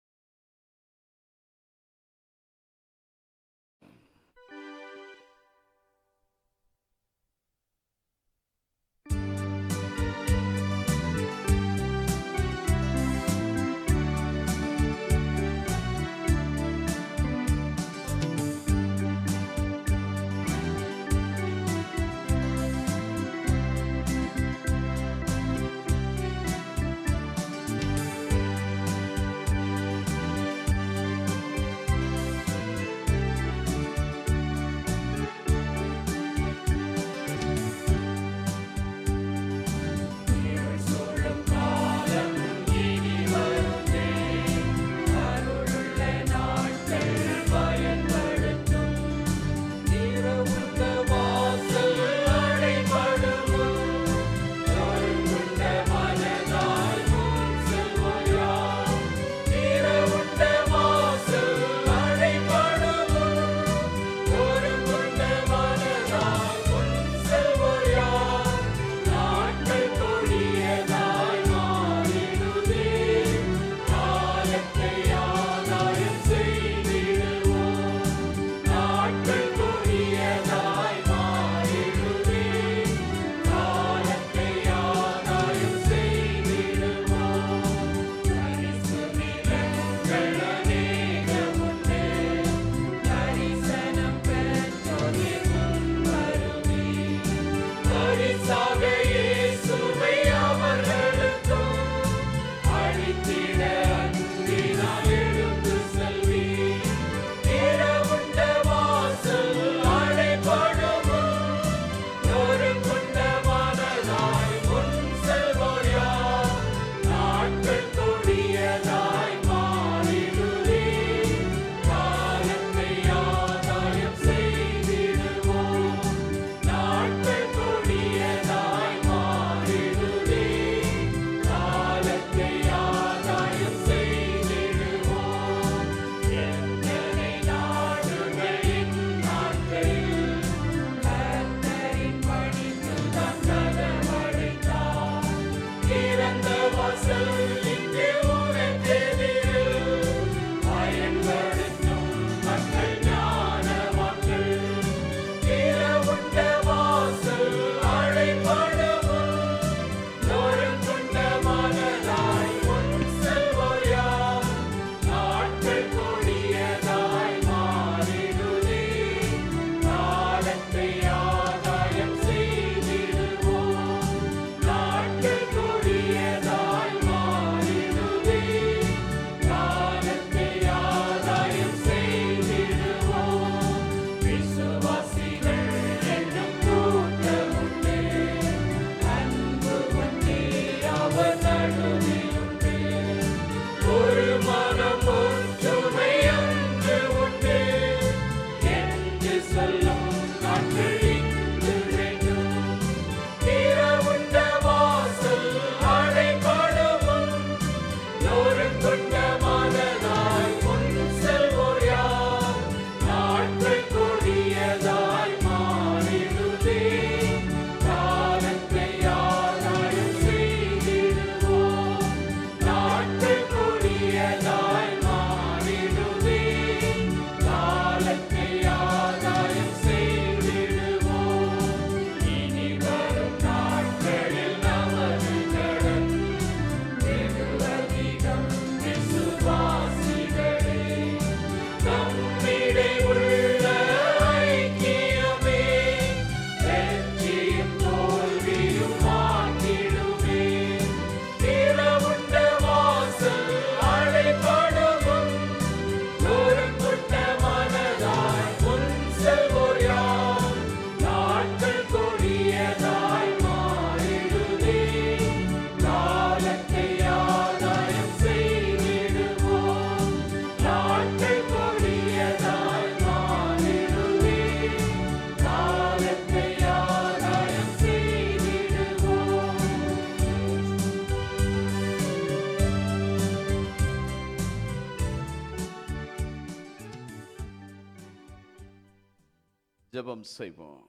செய்வோம்.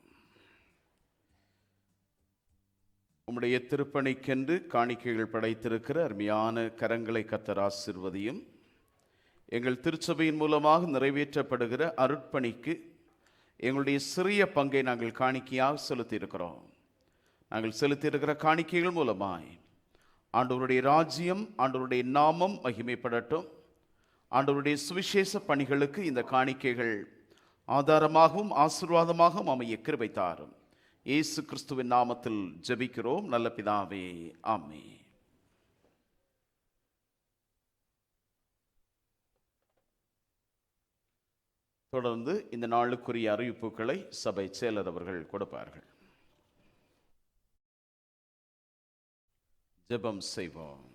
உம்முடைய திருப்பணிக்கென்று காணிக்கைகள் படைத்திருக்கிற அருமையான கரங்களை கர்த்தர் ஆசீர்வதியும். எங்கள் திருச்சபையின் மூலமாக நிறைவேற்றப்படுகிற அருட்பணிக்கு எங்களுடைய சிறிய பங்கை நாங்கள் காணிக்கையாக செலுத்தியிருக்கிறோம். நாங்கள் செலுத்தியிருக்கிற காணிக்கைகள் மூலமாய் ஆண்டவருடைய ராஜ்யம், ஆண்டவருடைய நாமம் மகிமைப்படட்டும். ஆண்டவருடைய சுவிசேஷ பணிகளுக்கு இந்த காணிக்கைகள் ஆதாரமாகவும் ஆசீர்வாதமாகவும் அமைய கிருபை தாரும். இயேசு கிறிஸ்துவின் நாமத்தில் ஜெபிக்கிறோம் நல்ல பிதாவே, ஆமென். தொடர்ந்து இந்த நாளுக்குரிய அறிவிப்புகளை சபை செயலர் அவர்கள் கொடுப்பார்கள். ஜெபம் செய்வோம்.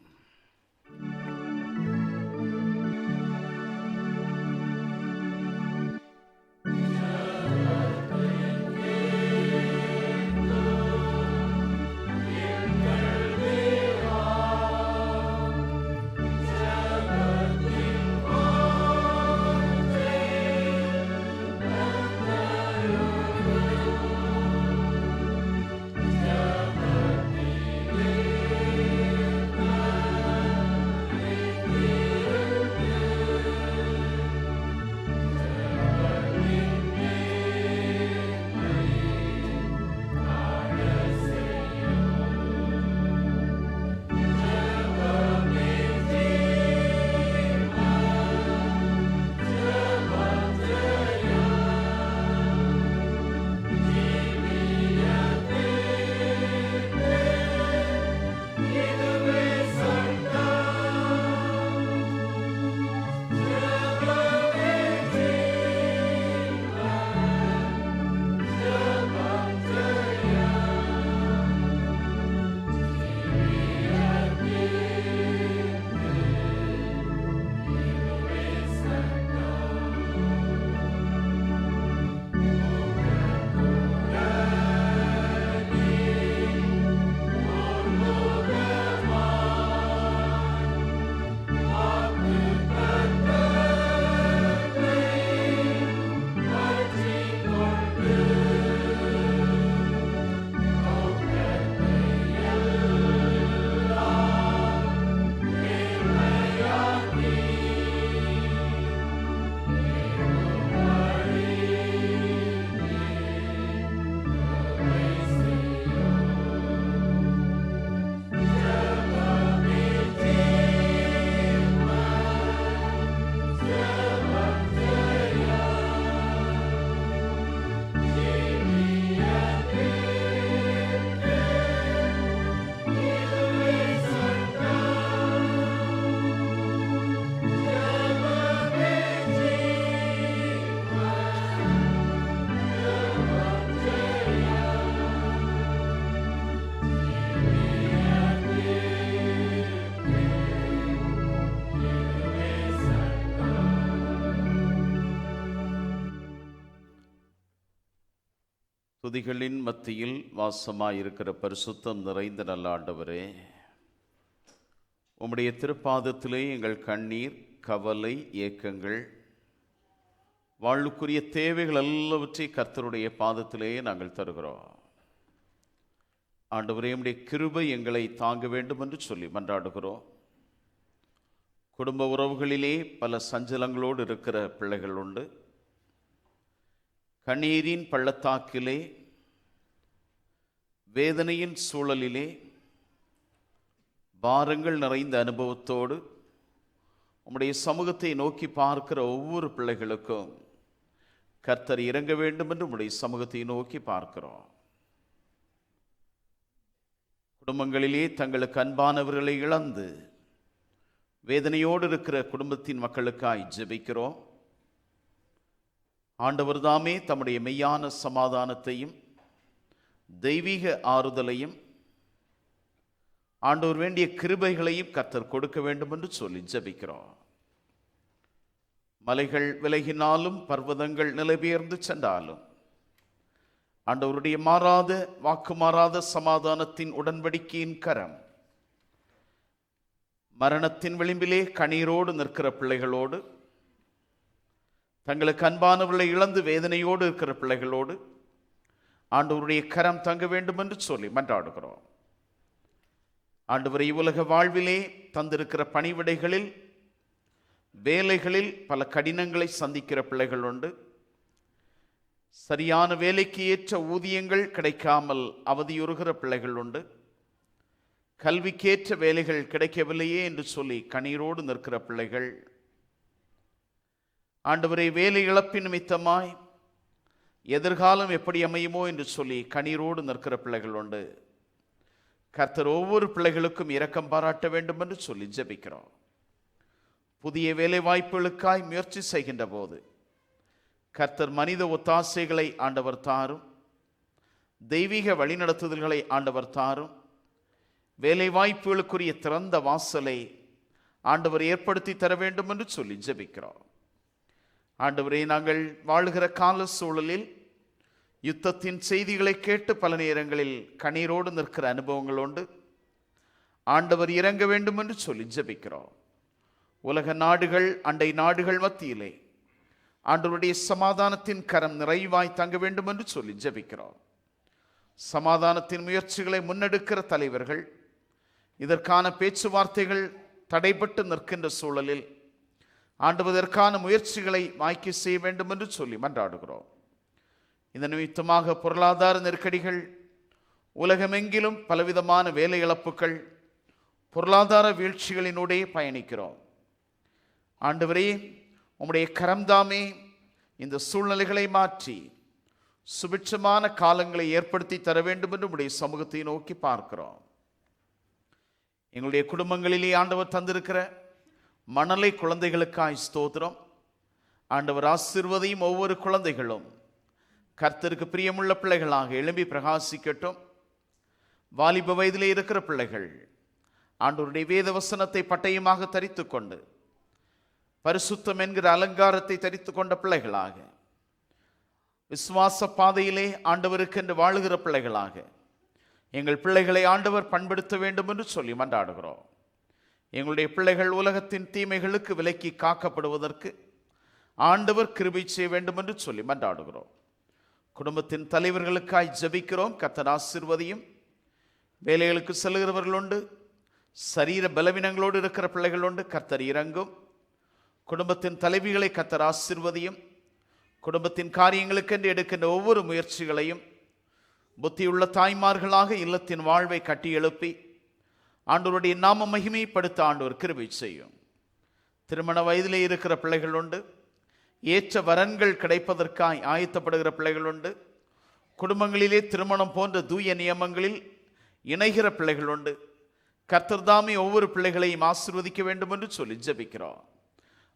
துதிகளின் மத்தியில் வாசமாயிருக்கிற பரிசுத்தம் நிறைந்த நல்ல ஆண்டவரே, உம்முடைய திருப்பாதத்திலே எங்கள் கண்ணீர், கவலை, ஏக்கங்கள், வாழ்வுக்குரிய தேவைகள் எல்லாவற்றை கர்த்தருடைய பாதத்திலே நாங்கள் தருகிறோம். ஆண்டவரே, உம்முடைய கிருபை எங்களை தாங்க வேண்டும் என்று சொல்லி மன்றாடுகிறோம். குடும்ப உறவுகளிலே பல சஞ்சலங்களோடு இருக்கிற பிள்ளைகள் உண்டு. கண்ணீரின் பள்ளத்தாக்கிலே, வேதனையின் சூழலிலே, பாரங்கள் நிறைந்த அனுபவத்தோடு உம்முடைய சமூகத்தை நோக்கி பார்க்கிற ஒவ்வொரு பிள்ளைகளுக்கும் கர்த்தர் இறங்க வேண்டும் என்று உம்முடைய சமூகத்தை நோக்கி பார்க்கிறோம். குடும்பங்களிலே தங்களுக்கு அன்பானவர்களை இழந்து வேதனையோடு இருக்கிற குடும்பத்தின் மக்களுக்காய் ஜெபிக்கிறோம். ஆண்டவர் தாமே தம்முடைய மெய்யான சமாதானத்தையும் தெய்வீக ஆறுதலையும் ஆண்டவர் வேண்டிய கிருபைகளையும் கர்த்தர் கொடுக்க வேண்டும் என்று சொல்லி ஜெபிக்கிறோம். மலைகள் விலகினாலும் பர்வதங்கள் நிலைபெயர்ந்து சென்றாலும் ஆண்டவருடைய மாறாத வாக்கு மாறாத சமாதானத்தின் உடன்படிக்கையின் கரம் மரணத்தின் விளிம்பிலே கண்ணீரோடு நிற்கிற பிள்ளைகளோடு, தங்களுக்கு அன்பானவர்களை இழந்து வேதனையோடு இருக்கிற பிள்ளைகளோடு, ஆண்டவருடைய கரம் தங்க வேண்டும் என்று சொல்லி மன்றாடுகிறோம். ஆண்டவரை உலக வாழ்விலே தந்திருக்கிற பணிவிடைகளில், வேலைகளில் பல கடினங்களை சந்திக்கிற பிள்ளைகள் உண்டு. சரியான வேலைக்கு ஏற்ற ஊதியங்கள் கிடைக்காமல் அவதியுறுகிற பிள்ளைகள் உண்டு. கல்விக்கேற்ற வேலைகள் கிடைக்கவில்லையே என்று சொல்லி கண்ணீரோடு நிற்கிற பிள்ளைகள். ஆண்டவரை வேலை இழப்பு நிமித்தமாய் எதிர்காலம் எப்படி அமையுமோ என்று சொல்லி கண்ணீரோடு நிற்கிற பிள்ளைகள் உண்டு. கர்த்தர் ஒவ்வொரு பிள்ளைகளுக்கும் இரக்கம் பாராட்ட வேண்டும் என்று சொல்லி ஜெபிக்கிறோம். புதிய வேலை வாய்ப்புகளுக்காய் முயற்சி செய்கின்ற போது கர்த்தர் மனித ஒத்தாசைகளை ஆண்டவர் தாரும், தெய்வீக வழிநடத்துதல்களை ஆண்டவர் தாரும். வேலை வாய்ப்புகளுக்குரிய திறந்த வாசலை ஆண்டவர் ஏற்படுத்தி தர வேண்டும் என்று சொல்லி ஜெபிக்கிறோம். ஆண்டவரே, நாங்கள் வாழுகிற கால சூழலில் யுத்தத்தின் செய்திகளை கேட்டு பல நேரங்களில் கண்ணீரோடு நிற்கிற அனுபவங்கள் உண்டு. ஆண்டவர் இறங்க வேண்டும் என்று சொல்லி ஜெபிக்கிறோம். உலக நாடுகள், அண்டை நாடுகள் மத்தியிலே ஆண்டவருடைய சமாதானத்தின் கரம் நிறைவாய் தங்க வேண்டும் என்று சொல்லி ஜெபிக்கிறோம். சமாதானத்தின் முயற்சிகளை முன்னெடுக்கிற தலைவர்கள், இதற்கான பேச்சுவார்த்தைகள் தடைபட்டு நிற்கின்ற சூழலில் ஆண்டவதற்கான முயற்சிகளை வாய்க்கு செய்ய வேண்டும் என்று சொல்லி மன்றாடுகிறோம். இந்த நிமித்தமாக பொருளாதார நெருக்கடிகள், உலகமெங்கிலும் பலவிதமான வேலை இழப்புகள், பொருளாதார வீழ்ச்சிகளினூடே பயணிக்கிறோம். ஆண்டவரே, உம்முடைய கரம்தாமே இந்த சூழ்நிலைகளை மாற்றி சுபிட்சமான காலங்களை ஏற்படுத்தி தர வேண்டும் என்று உம்முடைய சமூகத்தை நோக்கி பார்க்கிறோம். எங்களுடைய குடும்பங்களிலே ஆண்டவர் தந்திருக்கிற மணலை குழந்தைகளுக்காய் ஸ்தோத்திரம். ஆண்டவர் ஆசீர்வதியும் ஒவ்வொரு குழந்தைகளும் கர்த்தருக்கு பிரியமுள்ள பிள்ளைகளாக எழும்பி பிரகாசிக்கட்டும். வாலிப வயதிலே இருக்கிற பிள்ளைகள் ஆண்டவருடைய வேத வசனத்தை பட்டயமாக தரித்து கொண்டு பரிசுத்தம் என்கிற அலங்காரத்தை தரித்து கொண்ட பிள்ளைகளாக, விசுவாச பாதையிலே ஆண்டவருக்கு என்று வாழுகிற பிள்ளைகளாக எங்கள் பிள்ளைகளை ஆண்டவர் பண்படுத்த வேண்டும் என்று சொல்லி மன்றாடுகிறோம். எங்களுடைய பிள்ளைகள் உலகத்தின் தீமைகளுக்கு விலக்கி காக்கப்படுவதற்கு ஆண்டவர் கிருபை செய்ய வேண்டும் என்று சொல்லி மன்றாடுகிறோம். குடும்பத்தின் தலைவர்களுக்காய் ஜெபிக்கிறோம். கர்த்தர் ஆசீர்வதியும். வேலைகளுக்கு செல்கிறவர்கள் உண்டு, சரீர பலவீனங்களோடு இருக்கிற பிள்ளைகள் உண்டு, கர்த்தர் இறங்கும். குடும்பத்தின் தலைவிகளை கர்த்தர் ஆசீர்வதியும். குடும்பத்தின் காரியங்களுக்கென்று எடுக்கின்ற ஒவ்வொரு முயற்சிகளையும் புத்தியுள்ள தாய்மார்களாக இல்லத்தின் வாழ்வை கட்டி எழுப்பி ஆண்டவருடைய நாம மகிமைப்படுத்த ஆண்டவர் கிருபை செய்யும். திருமண வயதிலே இருக்கிற பிள்ளைகள் உண்டு, ஏற்ற வரன்கள் கிடைப்பதற்காய் ஆயத்தப்படுகிற பிள்ளைகள் உண்டு. குடும்பங்களிலே திருமணம் போன்ற தூய நியமங்களில் இணைகிற பிள்ளைகள் உண்டு. கர்த்தர் தாமே ஒவ்வொரு பிள்ளைகளையும் ஆசீர்வதிக்க வேண்டும் என்று சொல்லி ஜெபிக்கிறோம்.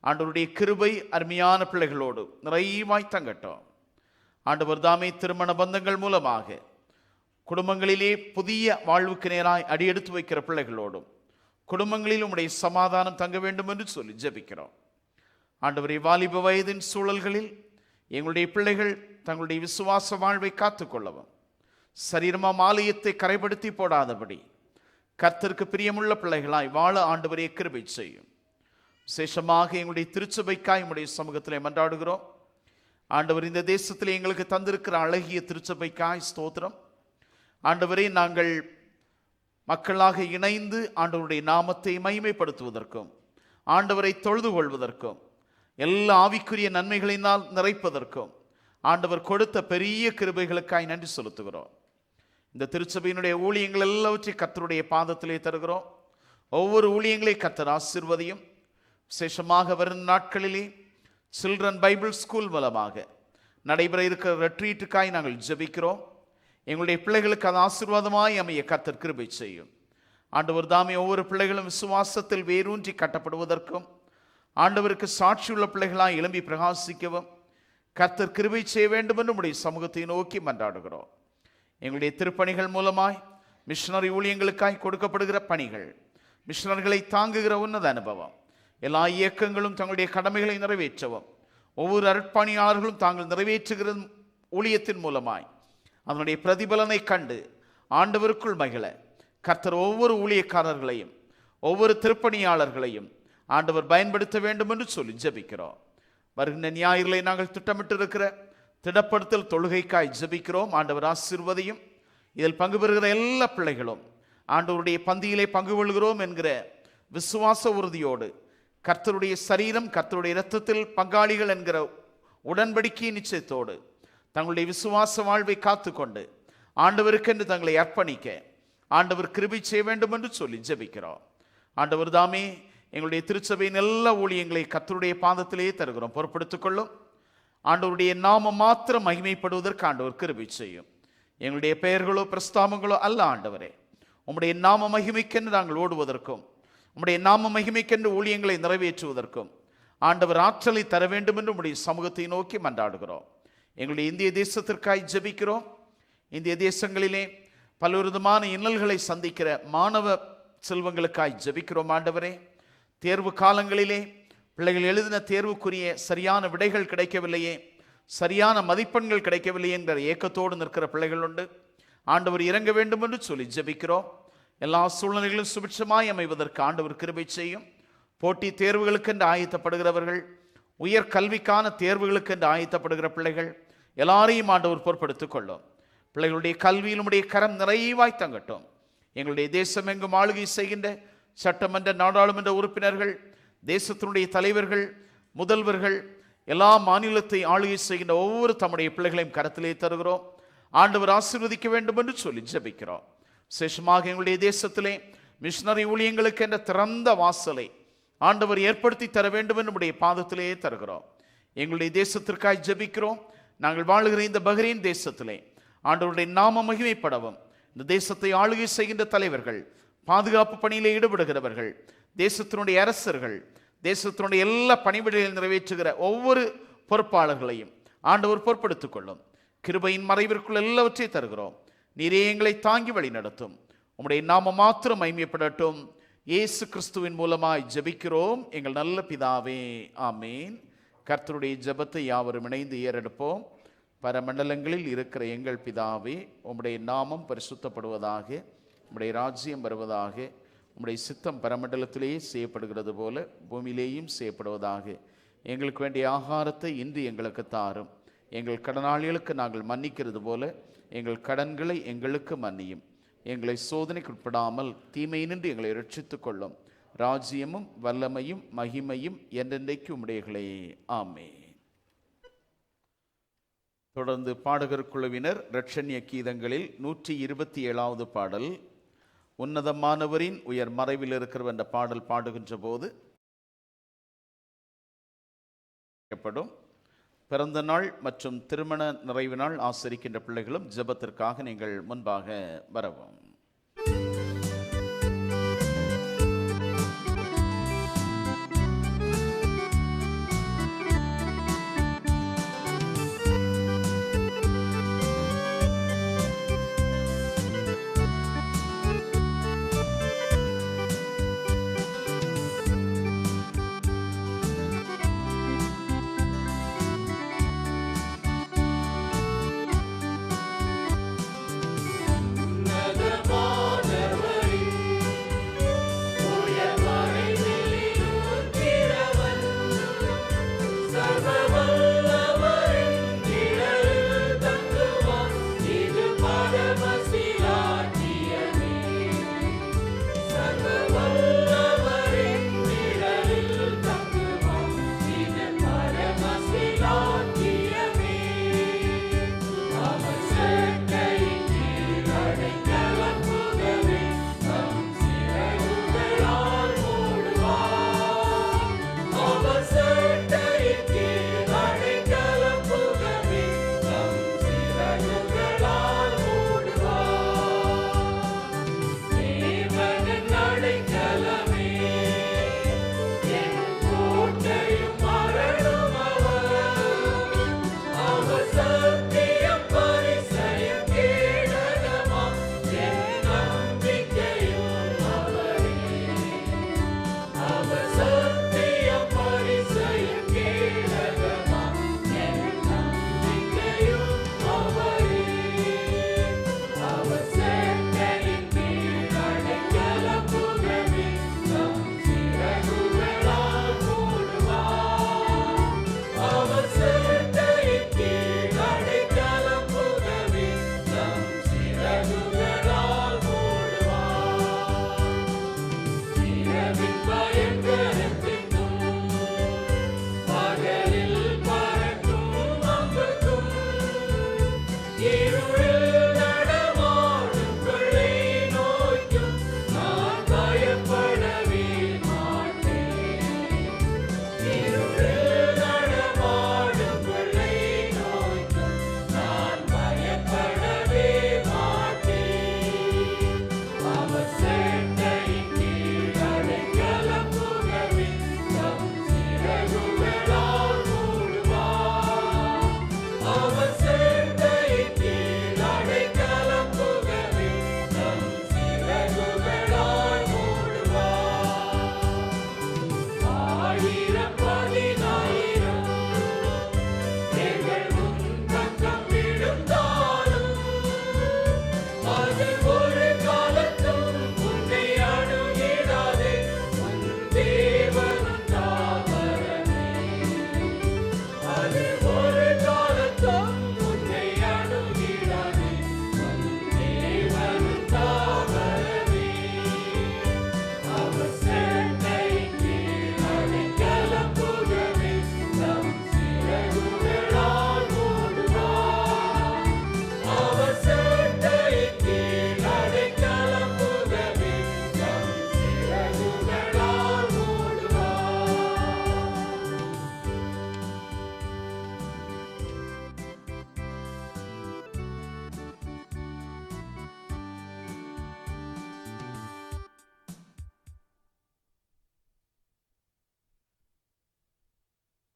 ஆண்டவருடைய கிருபை அருமையான பிள்ளைகளோடு நிறைவாய் தங்கட்டும். ஆண்டவர் தாமே திருமண பந்தங்கள் மூலமாக குடும்பங்களிலே புதிய வாழ்வுக்கு நேராய் அடியெடுத்து வைக்கிற பிள்ளைகளோடும் குடும்பங்களில் உம்முடைய சமாதானம் தங்க வேண்டும் என்று சொல்லி ஜெபிக்கிறோம். ஆண்டவரே, வாலிப வயதின் சூழல்களில் எங்களுடைய பிள்ளைகள் தங்களுடைய விசுவாச வாழ்வை காத்துக்கொள்ளவும், சரீரமாம் ஆலயத்தை கரைப்படுத்தி போடாதபடி கர்த்தருக்கு பிரியமுள்ள பிள்ளைகளாய் வாழ ஆண்டவரே கிருபை செய்யும். விசேஷமாக எங்களுடைய திருச்சபைக்காய் உம்முடைய சமூகத்திலே மன்றாடுகிறோம். ஆண்டவர், இந்த தேசத்தில் எங்களுக்கு தந்திருக்கிற அழகிய திருச்சபைக்காய் ஸ்தோத்திரம். ஆண்டவரே, நாங்கள் மக்களாக இணைந்து ஆண்டவருடைய நாமத்தை மகிமைப்படுத்துவதற்கும் ஆண்டவரை தொழுது கொள்வதற்கும் எல்லா ஆவிக்குரிய நன்மைகளினால் நிறைப்பதற்கும் ஆண்டவர் கொடுத்த பெரிய கிருபைகளுக்காய் நன்றி செலுத்துகிறோம். இந்த திருச்சபையினுடைய ஊழியங்கள் எல்லாவற்றையும் கர்த்தருடைய பாதத்திலே தருகிறோம். ஒவ்வொரு ஊழியங்களை கர்த்தர் ஆசீர்வதியும். விசேஷமாக வரும் நாட்களிலே சில்ட்ரன் பைபிள் ஸ்கூல் மூலமாக நடைபெற இருக்கிற ரெட்ரீட்டுக்காய் நாங்கள் ஜெபிக்கிறோம். எங்களுடைய பிள்ளைகளுக்கு அது ஆசீர்வாதமாய் அமைய கர்த்தர் கிருபை செய்யும். ஆண்டவர் தாமே ஒவ்வொரு பிள்ளைகளும் விசுவாசத்தில் வேரூன்றி கட்டப்படுவதற்கும் ஆண்டவருக்கு சாட்சியுள்ள பிள்ளைகளாய் எழும்பி பிரகாசிக்கவும் கர்த்தர் கிருபை செய்ய வேண்டும் என்று நம்முடைய சமூகத்தை நோக்கி மன்றாடுகிறோம். எங்களுடைய திருப்பணிகள் மூலமாய் மிஷனரி ஊழியங்களுக்காய் கொடுக்கப்படுகிற பணிகள், மிஷனர்களை தாங்குகிற உன்னத அனுபவம், எல்லா இயக்கங்களும் தங்களுடைய கடமைகளை நிறைவேற்றவும் ஒவ்வொரு அர்ப்பணியாளர்களும் தாங்கள் நிறைவேற்றுகிற ஊழியத்தின் மூலமாய் அதனுடைய பிரதிபலனை கண்டு ஆண்டவருக்குள் மகிழ கர்த்தர் ஒவ்வொரு ஊழியக்காரர்களையும் ஒவ்வொரு திருப்பணியாளர்களையும் ஆண்டவர் பயன்படுத்த வேண்டும் என்று சொல்லி ஜெபிக்கிறோம். வருகின்ற ஞாயிறுகளை நாங்கள் திட்டமிட்டு இருக்கிற திடப்படுத்தல் தொழுகைக்காய் ஜெபிக்கிறோம். ஆண்டவர் ஆசீர்வதியும். இதில் பங்கு பெறுகிற எல்லா பிள்ளைகளும் ஆண்டவருடைய பந்தியிலே பங்கு கொள்கிறோம் என்கிற விசுவாச உறுதியோடு கர்த்தருடைய சரீரம் கர்த்தருடைய இரத்தத்தில் பங்காளிகள் என்கிற உடன்படிக்கை நிச்சயத்தோடு தங்களுடைய விசுவாச வாழ்வை காத்துக்கொண்டு ஆண்டவருக்கென்று தங்களை அர்ப்பணிக்க ஆண்டவர் கிருபை செய்ய வேண்டும் என்று சொல்லி ஜெபிக்கிறோம். ஆண்டவர் தாமே எங்களுடைய திருச்சபையின் எல்லா ஊழியங்களை கர்த்தருடைய பாதத்திலேயே தருகிறோம். பொறுப்படுத்திக் கொள்ளும். ஆண்டவருடைய நாமம் மாத்திரம் மகிமைப்படுவதற்கு ஆண்டவர் கிருபை செய்யும். எங்களுடைய பெயர்களோ பிரஸ்தாபங்களோ அல்ல ஆண்டவரே, உம்முடைய நாம மகிமைக்கென்று நாங்கள் ஓடுவதற்கும் உம்முடைய நாம மகிமைக்கென்று ஊழியங்களை நிறைவேற்றுவதற்கும் ஆண்டவர் ஆற்றலை தர வேண்டும் என்று உம்முடைய சமூகத்தை நோக்கி மன்றாடுகிறோம். எங்களுடைய இந்திய தேசத்திற்காய் ஜெபிக்கிறோம். இந்திய தேசங்களிலே பலவிதமான இன்னல்களை சந்திக்கிற மாணவ செல்வங்களுக்காய் ஜெபிக்கிறோம். ஆண்டவரே, தேர்வு காலங்களிலே பிள்ளைகள் எழுதின தேர்வுக்குரிய சரியான விடைகள் கிடைக்கவில்லையே, சரியான மதிப்பெண்கள் கிடைக்கவில்லையே என்ற ஏக்கத்தோடு நிற்கிற பிள்ளைகள் உண்டு. ஆண்டவர் இறங்க வேண்டும் என்று சொல்லி ஜெபிக்கிறோம். எல்லா சூழ்நிலைகளும் சுபிட்சமாய் அமைவதற்கு ஆண்டவர் கிருபை செய்யும். போட்டி தேர்வுகளுக்கென்று ஆயத்தப்படுகிறவர்கள், உயர் கல்விக்கான தேர்வுகளுக்கென்று ஆயத்தப்படுகிற பிள்ளைகள் எல்லாரையும் ஆண்டவர் பொறுப்படுத்திக் கொள்ளும். பிள்ளைகளுடைய கல்வியில் உம்முடைய கரம் நிறைவாய் தங்கட்டும். எங்களுடைய தேசம் எங்கும் ஆளுகை செய்கின்ற சட்டமன்ற நாடாளுமன்ற உறுப்பினர்கள், தேசத்தினுடைய தலைவர்கள், முதல்வர்கள், எல்லா மாநிலத்தை ஆளுகை செய்கின்ற ஒவ்வொரு தம்முடைய பிள்ளைகளையும் கரத்திலே தருகிறோம். ஆண்டவர் ஆசீர்வதிக்க வேண்டும் என்று சொல்லி ஜெபிக்கிறோம். விசேஷமாக எங்களுடைய தேசத்திலே மிஷனரி ஊழியங்களுக்கு என்ற திறந்த வாசலை ஆண்டவர் ஏற்படுத்தி தர வேண்டும் என்று நம்முடைய பாதத்திலே தருகிறோம். எங்களுடைய தேசத்திற்காய் ஜெபிக்கிறோம். நாங்கள் வாழுகிற இந்த பஹ்ரைன் தேசத்திலே ஆண்டவருடைய நாம மகிமைப்படவும், இந்த தேசத்தை ஆளுகை செய்கின்ற தலைவர்கள், பாதுகாப்பு பணியிலே ஈடுபடுகிறவர்கள், தேசத்தினுடைய அரசர்கள், தேசத்தினுடைய எல்லா பணிவிடைகளை நிறைவேற்றுகிற ஒவ்வொரு பொறுப்பாளர்களையும் ஆண்டவர் பொறுப்படுத்திக் கொள்ளும். கிருபையின் மறைவிற்குள் எல்லாவற்றையும் தருகிறோம். நீரே எங்களை தாங்கி வழி நடத்தும். உம்முடைய நாம மாத்திரம் மகிமைப்படட்டும். இயேசு கிறிஸ்துவின் மூலமாய் ஜெபிக்கிறோம் எங்கள் நல்ல பிதாவே, ஆமேன். கர்த்தருடைய ஜெபத்தை யாவரும் இணைந்து ஏறெடுப்போம். பரமண்டலங்களில் இருக்கிற எங்கள் பிதாவே, உம்முடைய நாமம் பரிசுத்தப்படுவதாக, உம்முடைய ராஜ்யம் வருவதாக, உம்முடைய சித்தம் பரமண்டலத்திலேயே செய்யப்படுகிறது போல பூமியிலேயும் செய்யப்படுவதாக. எங்களுக்கு வேண்டிய ஆகாரத்தை இன்று எங்களுக்கு தாரும். எங்கள் கடனாளிகளுக்கு நாங்கள் மன்னிக்கிறது போல எங்கள் கடன்களை எங்களுக்கு மன்னியும். எங்களை சோதனைக்கு உட்படாமல் தீமையினின்று எங்களை ரட்சித்துக் கொள்ளும். ராஜ்யமும் வல்லமையும் மகிமையும் என்றென்றைக்கு உம்முடையகளே, ஆமென். தொடர்ந்து பாடகர் குழுவினர் இரட்சண்ய கீதங்களில் 127வது பாடல், உன்னதமானவரின் உயர் மறைவில் இருக்கிறவர் என்ற பாடல் பாடுகின்ற போது பிறந்த நாள் மற்றும் திருமண நிறைவு நாள் ஆசரிக்கின்ற பிள்ளைகளும் ஜெபத்திற்காக நீங்கள் முன்பாக வரவும். உன்னதமானவர்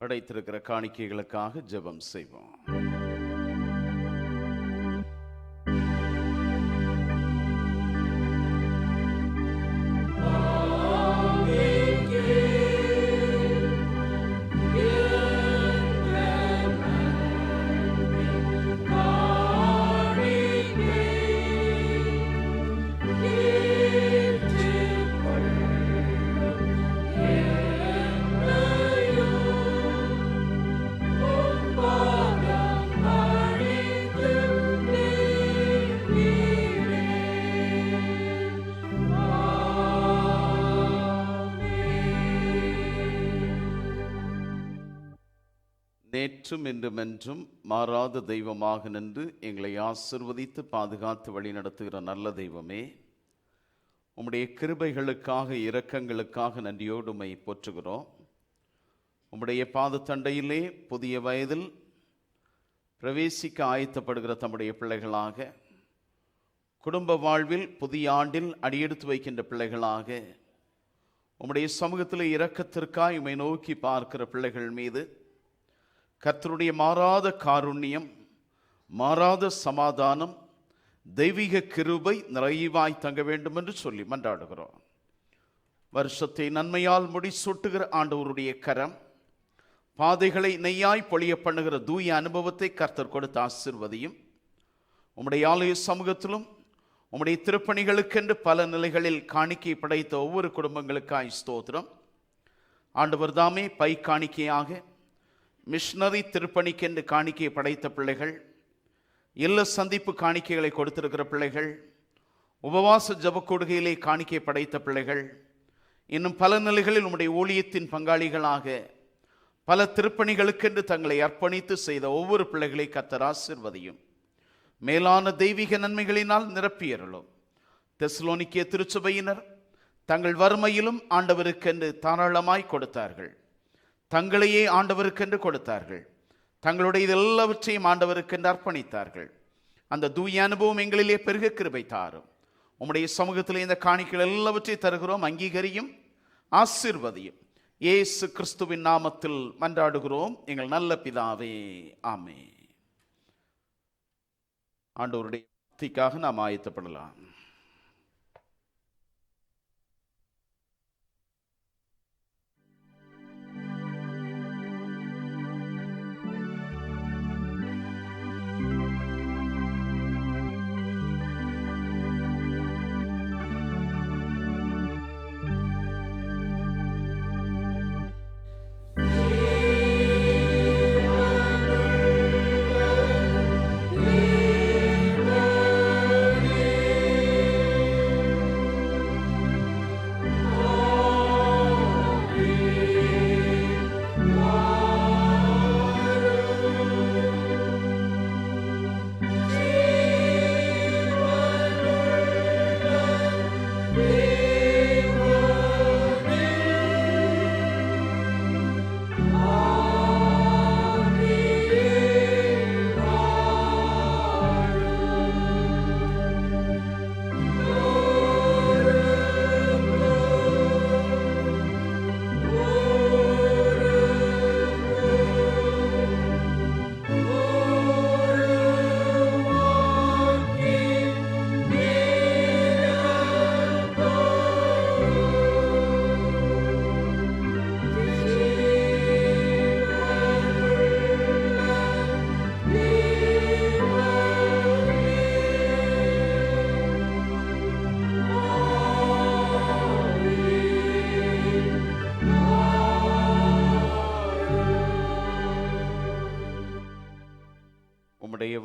படைத்திருக்கிற காணிக்கைகளுக்காக ஜெபம் செய்வோம். நேற்றும் இன்றுமென்றும் மாறாத தெய்வமாக நின்று எங்களை ஆசிர்வதித்து பாதுகாத்து வழி நடத்துகிற நல்ல தெய்வமே, உம்முடைய கிருபைகளுக்காக இரக்கங்களுக்காக நன்றியோடு உம்மை போற்றுகிறோம். உம்முடைய பாதத்தண்டையிலே புதிய வயதில் பிரவேசிக்க ஆயத்தப்படுகிற தம்முடைய பிள்ளைகளாக, குடும்ப வாழ்வில் புதிய ஆண்டில் அடியெடுத்து வைக்கின்ற பிள்ளைகளாக, உம்முடைய சமூகத்தில் இரக்கத்திற்காய் உம்மை நோக்கி பார்க்கிற பிள்ளைகள் மீது கர்த்தருடைய மாறாத காருண்யம், மாறாத சமாதானம், தெய்வீக கிருபை நிறைவாய் தங்க வேண்டும் என்று சொல்லி மன்றாடுகிறோம். வருஷத்தை நன்மையால் முடிசூட்டுகிற ஆண்டவருடைய கரம், பாதைகளை நெய்யாய் பொழிய பண்ணுகிற தூய அனுபவத்தை கர்த்தர் கொடுத்து ஆசீர்வதியும். உம்முடைய ஆலய சமூகத்திலும் உம்முடைய திருப்பணிகளுக்கென்று பல நிலைகளில் காணிக்கை படைத்த ஒவ்வொரு குடும்பங்களுக்காய் ஸ்தோத்திரம். ஆண்டவர் தாமே பை காணிக்கையாக மிஷனரி திருப்பணிக்கென்று காணிக்கையை படைத்த பிள்ளைகள், இல்ல சந்திப்பு காணிக்கைகளை கொடுத்திருக்கிற பிள்ளைகள், உபவாச ஜபக்கொடுகையிலே காணிக்கை படைத்த பிள்ளைகள், இன்னும் பல நிலைகளில் உம்முடைய ஊழியத்தின் பங்காளிகளாக பல திருப்பணிகளுக்கென்று தங்களை அர்ப்பணித்து செய்த ஒவ்வொரு பிள்ளைகளை கர்த்தர் ஆசீர்வதியும். மேலான தெய்வீக நன்மைகளினால் நிரப்பியருளும். தெசலோனிக்கே திருச்சபையினர் தங்கள் வறுமையிலும் ஆண்டவருக்கென்று தாராளமாய் கொடுத்தார்கள். தங்களையே ஆண்டவருக்கென்று கொடுத்தார்கள். தங்களுடைய எல்லாவற்றையும் ஆண்டவருக்கென்று அர்ப்பணித்தார்கள். அந்த தூய அனுபவம் எங்களிலே பெருக கிருபை தாரும். உம்முடைய சமூகத்தில் இந்த காணிக்கைகள் எல்லாவற்றையும் தருகிறோம், அங்கீகரியும், ஆசீர்வதியும். இயேசு கிறிஸ்துவின் நாமத்தில் மன்றாடுகிறோம் எங்கள் நல்ல பிதாவே, ஆமென். ஆண்டவருடைய வார்த்தைக்காக நாம் ஆயத்தப்படலாம்.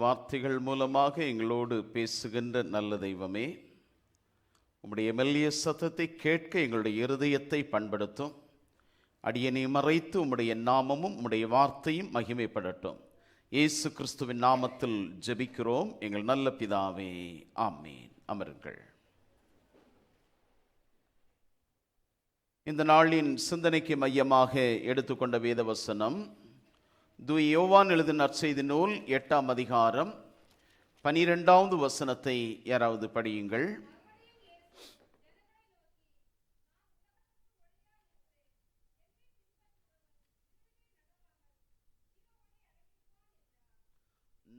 வார்த்தைகள் மூலமாக எங்களோடு பேசுகின்ற நல்ல தெய்வமே, உம்முடைய மெல்லிய சத்தத்தை கேட்க எங்களுடைய இருதயத்தை பண்படுத்தும். அடியனை மறைத்து உம்முடைய நாமமும் உம்முடைய வார்த்தையும் மகிமைப்படட்டும். இயேசு கிறிஸ்துவின் நாமத்தில் ஜெபிக்கிறோம் எங்கள் நல்ல பிதாவே, ஆமீன். அமருங்கள். இந்த நாளின் சிந்தனைக்கு மையமாக எடுத்துக்கொண்ட வேதவசனம் தூய யோவான் எழுதின நற்செய்தி நூல் 8ஆம் அதிகாரம் 12வது வசனத்தை யாராவது படியுங்கள்.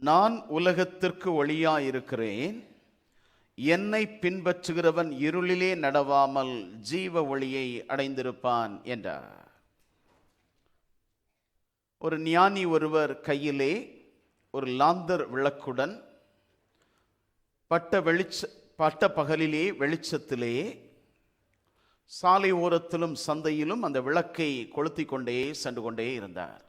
நான் உலகத்திற்கு ஒளியாயிருக்கிறேன், என்னை பின்பற்றுகிறவன் இருளிலே நடவாமல் ஜீவ ஒளியை அடைந்திருப்பான் என்றார். ஒரு ஞானி ஒருவர் கையிலே ஒரு லாந்தர் விளக்குடன் பட்ட பகலிலே வெளிச்சத்திலே சாலை ஓரத்திலும் சந்தையிலும் அந்த விளக்கை கொளுத்தி கொண்டே சென்று கொண்டே இருந்தார்.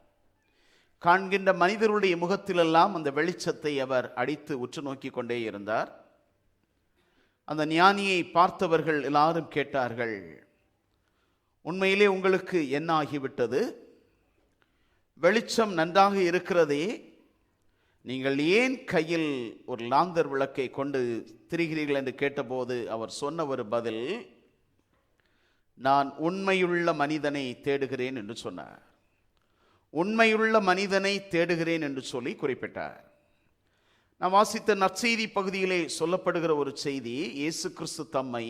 காண்கின்ற மனிதருடைய முகத்திலெல்லாம் அந்த வெளிச்சத்தை அவர் அடித்து உற்று நோக்கி கொண்டே இருந்தார். அந்த ஞானியை பார்த்தவர்கள் எல்லாரும் கேட்டார்கள், உண்மையிலே உங்களுக்கு என்ன ஆகிவிட்டது? வெளிச்சம் நன்றாக இருக்கிறதே, நீங்கள் ஏன் கையில் ஒரு லாந்தர் விளக்கை கொண்டு திரிகிறீர்கள் என்று கேட்டபோது அவர் சொன்ன ஒரு பதில், நான் உண்மையுள்ள மனிதனை தேடுகிறேன் என்று சொன்னார். உண்மையுள்ள மனிதனை தேடுகிறேன் என்று சொல்லி குறிப்பிட்டார். நான் வாசித்த நற்செய்தி பகுதியிலே சொல்லப்படுகிற ஒரு செய்தி, இயேசு கிறிஸ்து தம்மை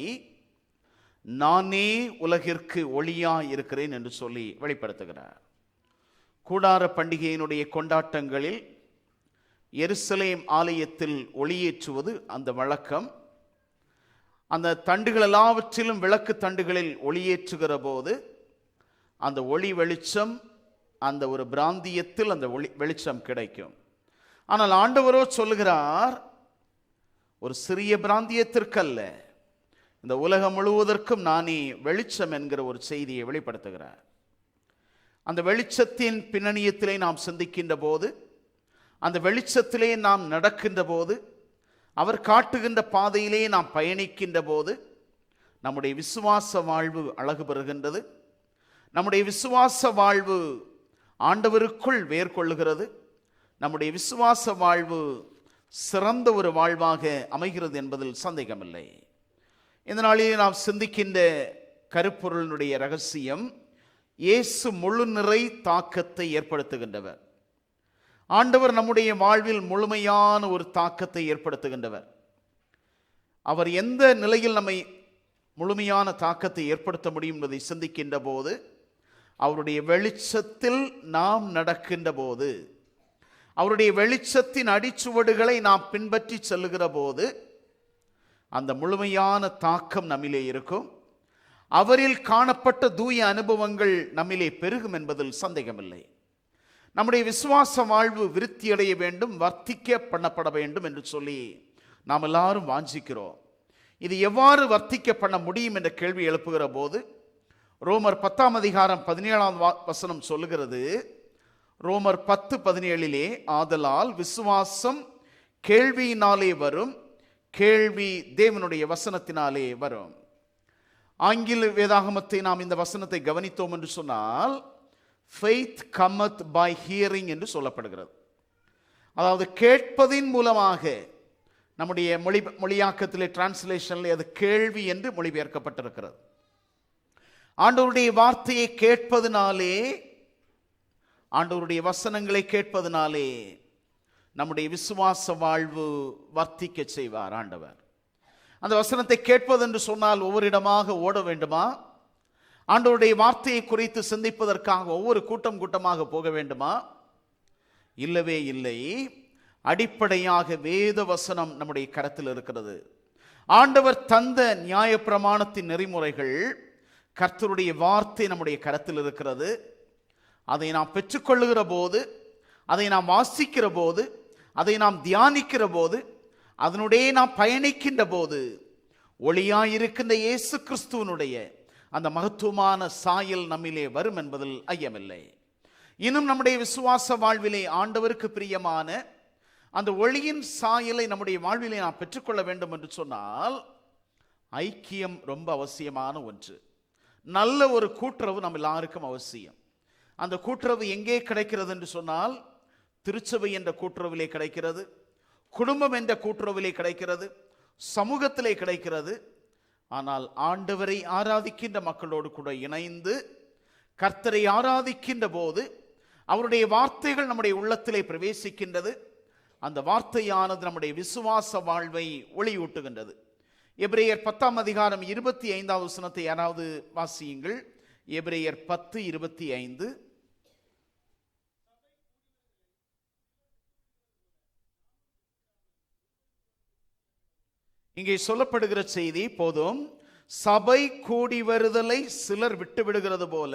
நானே உலகிற்கு ஒளியாய் இருக்கிறேன் என்று சொல்லி வெளிப்படுத்துகிறார். கூடார பண்டிகையினுடைய கொண்டாட்டங்களில் எருசலேம் ஆலயத்தில் ஒளியேற்றுவது அந்த வழக்கம். அந்த தண்டுகள் எல்லாவற்றிலும் விளக்கு தண்டுகளில் ஒளியேற்றுகிற போது அந்த ஒளி வெளிச்சம் அந்த ஒரு பிராந்தியத்தில் அந்த ஒளி வெளிச்சம் கிடைக்கும். ஆனால் ஆண்டவரோ சொல்லுகிறார், ஒரு சிறிய பிராந்தியத்திற்கல்ல, இந்த உலகம் முழுவதற்கும் நானே வெளிச்சம் என்கிற ஒரு செய்தியை வெளிப்படுத்துகிறார். அந்த வெளிச்சத்தின் பின்னணியத்திலே நாம் சிந்திக்கின்ற போது, அந்த வெளிச்சத்திலே நாம் நடக்கின்ற போது, அவர் காட்டுகின்ற பாதையிலே நாம் பயணிக்கின்ற போது நம்முடைய விசுவாச வாழ்வு அழகு பெறுகின்றது. நம்முடைய விசுவாச வாழ்வு ஆண்டவருக்குள் வேர் கொள்ளுகிறது. நம்முடைய விசுவாச வாழ்வு சிறந்த ஒரு வாழ்வாக அமைகிறது என்பதில் சந்தேகமில்லை. இந்த நாளிலே நாம் சிந்திக்கின்ற கருப்பொருளினுடைய ரகசியம், இயேசு முழு நிறை தாக்கத்தை ஏற்படுத்துகின்றவர். ஆண்டவர் நம்முடைய வாழ்வில் முழுமையான ஒரு தாக்கத்தை ஏற்படுத்துகின்றவர். அவர் எந்த நிலையில் நம்மை முழுமையான தாக்கத்தை ஏற்படுத்த முடியும் என்பதை சிந்திக்கின்ற போது, அவருடைய வெளிச்சத்தில் நாம் நடக்கின்ற போது, அவருடைய வெளிச்சத்தின் அடிச்சுவடுகளை நாம் பின்பற்றி செல்லுகிற போது அந்த முழுமையான தாக்கம் நம்மிலே இருக்கும். அவரில் காணப்பட்ட தூய அனுபவங்கள் நம்மிலே பெருகும் என்பதில் சந்தேகமில்லை. நம்முடைய விசுவாச வாழ்வு விருத்தியடைய வேண்டும், வர்த்திக்க பண்ணப்பட வேண்டும் என்று சொல்லி நாம் எல்லாரும் வாஞ்சிக்கிறோம். இது எவ்வாறு வர்த்திக்க பண்ண முடியும் என்ற கேள்வி எழுப்புகிற போது, ரோமர் 10:17 சொல்லுகிறது. ரோமர் 10:17 ஆதலால் விசுவாசம் கேள்வியினாலே வரும், கேள்வி தேவனுடைய வசனத்தினாலே வரும். ஆங்கில வேதாகமத்தை நாம் இந்த வசனத்தை கவனித்தோம் என்று சொன்னால், faith cometh by hearing என்று சொல்லப்படுகிறது. அதாவது கேட்பதின் மூலமாக, நம்முடைய மொழியாக்கத்திலே டிரான்ஸ்லேஷனில் அது கேள்வி என்று மொழிபெயர்க்கப்பட்டிருக்கிறது. ஆண்டவருடைய வார்த்தையை கேட்பதினாலே, ஆண்டவருடைய வசனங்களை கேட்பதினாலே நம்முடைய விசுவாச வாழ்வு வர்த்திக்க செய்வார் ஆண்டவர். அந்த வசனத்தை கேட்பது என்று சொன்னால் ஒவ்வொரு இடமாக ஓட வேண்டுமா? ஆண்டவருடைய வார்த்தையை குறித்து சிந்திப்பதற்காக ஒவ்வொரு கூட்டமாக போக வேண்டுமா? இல்லவே இல்லை. அடிப்படையாக வேத வசனம் நம்முடைய கரத்தில் இருக்கிறது. ஆண்டவர் தந்த நியாயப்பிரமாணத்தின் நெறிமுறைகள், கர்த்தருடைய வார்த்தை நம்முடைய கரத்தில் இருக்கிறது. அதை நாம் பெற்றுக்கொள்ளுகிற போது, அதை நாம் வாசிக்கிற போது, அதை நாம் தியானிக்கிற போது, அதனுடைய நாம் பயணிக்கின்ற போது, ஒளியாயிருக்கின்ற இயேசு கிறிஸ்துவனுடைய அந்த மகத்துவமான சாயல் நம்மிலே வரும் என்பதில் ஐயமில்லை. இன்னும் நம்முடைய விசுவாச வாழ்விலே ஆண்டவருக்கு பிரியமான அந்த ஒளியின் சாயலை நம்முடைய வாழ்விலே நாம் பெற்றுக்கொள்ள வேண்டும் என்று சொன்னால், ஐக்கியம் ரொம்ப அவசியமான ஒன்று. நல்ல ஒரு கூட்டுறவு நம்ம எல்லாருக்கும் அவசியம். அந்த கூட்டுறவு எங்கே கிடைக்கிறது என்று சொன்னால், திருச்சபை என்ற கூட்டுறவிலே கிடைக்கிறது, குடும்பம் என்ற கூட்டுறவிலே கிடைக்கிறது, சமூகத்திலே கிடைக்கிறது. ஆனால் ஆண்டவரை ஆராதிக்கின்ற மக்களோடு கூட இணைந்து கர்த்தரை ஆராதிக்கின்ற போது அவருடைய வார்த்தைகள் நம்முடைய உள்ளத்திலே பிரவேசிக்கின்றது. அந்த வார்த்தையானது நம்முடைய விசுவாச வாழ்வை ஒளியூட்டுகின்றது. எபிரேயர் 10:25 யாராவது வாசியுங்கள். எபிரேயர் 10:25. இங்கே சொல்லப்படுகிற செய்தி போதும், சபை கூடி வருதலை சிலர் விட்டு விடுகிறது போல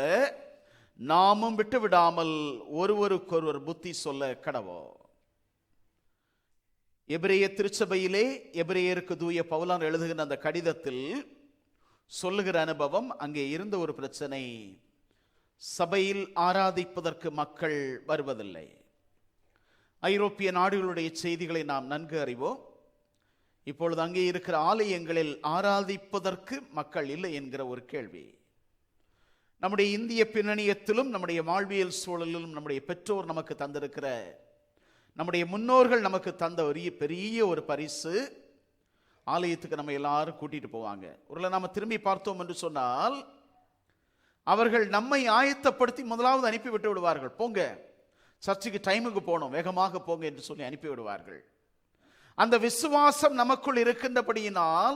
நாமும் விட்டு விடாமல் ஒருவருக்கொருவர் புத்தி சொல்ல கடவோம். எபிரேய திருச்சபையிலே எபிரேயருக்கு தூய பவுலான் எழுதுகிற அந்த கடிதத்தில் சொல்லுகிற அனுபவம், அங்கே இருந்த ஒரு பிரச்சனை, சபையில் ஆராதிப்பதற்கு மக்கள் வருவதில்லை. ஐரோப்பிய நாடுகளுடைய செய்திகளை நாம் நன்கு அறிவோம். இப்பொழுது அங்கே இருக்கிற ஆலயங்களில் ஆராதிப்பதற்கு மக்கள் இல்லை என்கிற ஒரு கேள்வி. நம்முடைய இந்திய பின்னணியத்திலும் நம்முடைய வாழ்வியல் சூழலிலும் நம்முடைய பெற்றோர் நமக்கு தந்திருக்கிற, நம்முடைய முன்னோர்கள் நமக்கு தந்த ஒரு பெரிய ஒரு பரிசு, ஆலயத்துக்கு நம்ம எல்லாரும் கூட்டிட்டு போவாங்க. ஒருவேளை நாம திரும்பி பார்த்தோம் என்று சொன்னால், அவர்கள் நம்மை ஆயத்தப்படுத்தி முதலாவது அனுப்பி விட்டு விடுவார்கள். போங்க, சர்ச்சுக்கு டைமுக்கு போகணும், வேகமாக போங்க என்று சொல்லி அனுப்பி விடுவார்கள். அந்த விசுவாசம் நமக்குள் இருக்கின்றபடியினால்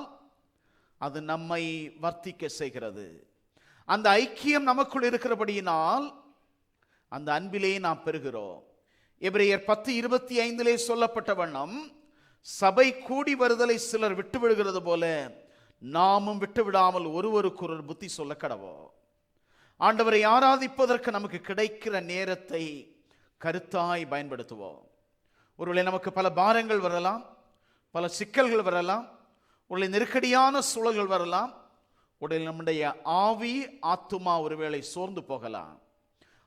அது நம்மை வர்த்திக்க செய்கிறது. அந்த ஐக்கியம் நமக்குள் இருக்கிறபடியினால் அந்த அன்பிலே நாம் பெறுகிறோம். எபிரேயர் 10:25 சொல்லப்பட்ட வண்ணம், சபை கூடி வருதலை சிலர் விட்டு விடுகிறது போல நாமும் விட்டு விடாமல் ஒருவருக்கொருவர் புத்தி சொல்ல கடவோம். ஆண்டவரை ஆராதிப்பதற்கு நமக்கு கிடைக்கிற நேரத்தை கருத்தாய் பயன்படுத்துவோம். ஒருவேளை நமக்கு பல பாரங்கள் வரலாம், பல சிக்கல்கள் வரலாம், ஒருவேளை நெருக்கடியான சூழல்கள் வரலாம், உடனே நம்முடைய ஆவி ஆத்துமா ஒருவேளை சோர்ந்து போகலாம்.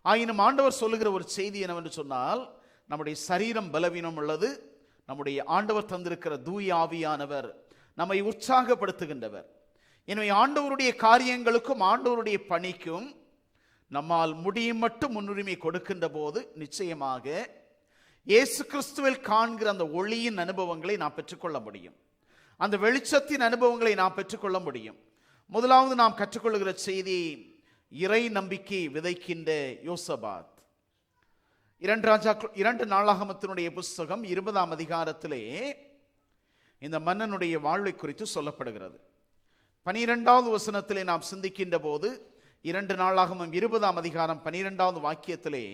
ஆயினும் ஆண்டவர் சொல்லுகிற ஒரு செய்தி என்னவென்று சொன்னால், நம்முடைய சரீரம் பலவீனம் உள்ளது, நம்முடைய ஆண்டவர் தந்திருக்கிற தூய ஆவியானவர் நம்மை உற்சாகப்படுத்துகின்றவர். எனவே ஆண்டவருடைய காரியங்களுக்கும் ஆண்டவருடைய பணிக்கும் நம்மால் முடியும் மட்டும் முன்னுரிமை கொடுக்கின்ற போது நிச்சயமாக இயேசு கிறிஸ்துவில் காண்கிற அந்த ஒளியின் அனுபவங்களை நாம் பெற்றுக்கொள்ள முடியும். அந்த வெளிச்சத்தின் அனுபவங்களை நாம் பெற்றுக்கொள்ள முடியும். முதலாவது நாம் கற்றுக்கொள்ளுகிற செய்தி, இறை நம்பிக்கை விதைக்கின்ற யோசபாத். 2 நாளாகமத்தினுடைய புஸ்தகம் 20ஆம் அதிகாரத்திலே இந்த மன்னனுடைய வாழ்வை குறித்து சொல்லப்படுகிறது. 12வது வசனத்திலே நாம் சிந்திக்கின்ற போது, 2 நாளாகமம் 20ஆம் அதிகாரம் 12வது வாக்கியத்திலே,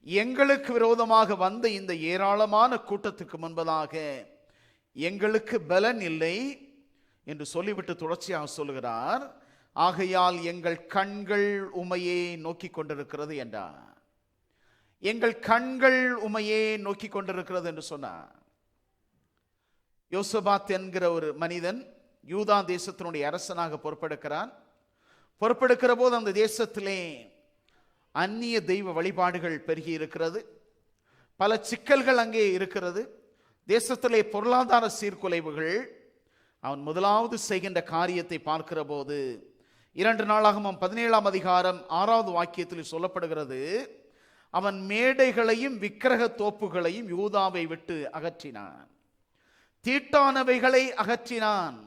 எங்களுக்கு விரோதமாக வந்த இந்த ஏராளமான கூட்டத்துக்கு முன்பதாக எங்களுக்கு பலன் இல்லை என்று சொல்லிவிட்டு தொடர்ச்சியாக சொல்லுகிறார், ஆகையால் எங்கள் கண்கள் உமையே நோக்கி கொண்டிருக்கிறது என்றார். எங்கள் கண்கள் உமையே நோக்கி கொண்டிருக்கிறது என்று சொன்னார். யோசபாத் என்கிற ஒரு மனிதன் யூதா தேசத்தினுடைய அரசனாக பொறுப்பெடுக்கிறான். பொறுப்பெடுக்கிற போது அந்த தேசத்திலே அந்நிய தெய்வ வழிபாடுகள் பெருகி இருக்கிறது. பல சிக்கல்கள் அங்கே இருக்கிறது. தேசத்திலே பொருளாதார சீர்குலைவுகள். அவன் முதலாவது செய்கின்ற காரியத்தை பார்க்கிற போது 2 நாளாகமம் 17ஆம் அதிகாரம் 6வது வாக்கியத்தில் சொல்லப்படுகிறது, அவன் மேடைகளையும் விக்கிரக தோப்புகளையும் யூதாவை விட்டு அகற்றினான். தீட்டானவைகளை அகற்றினான்,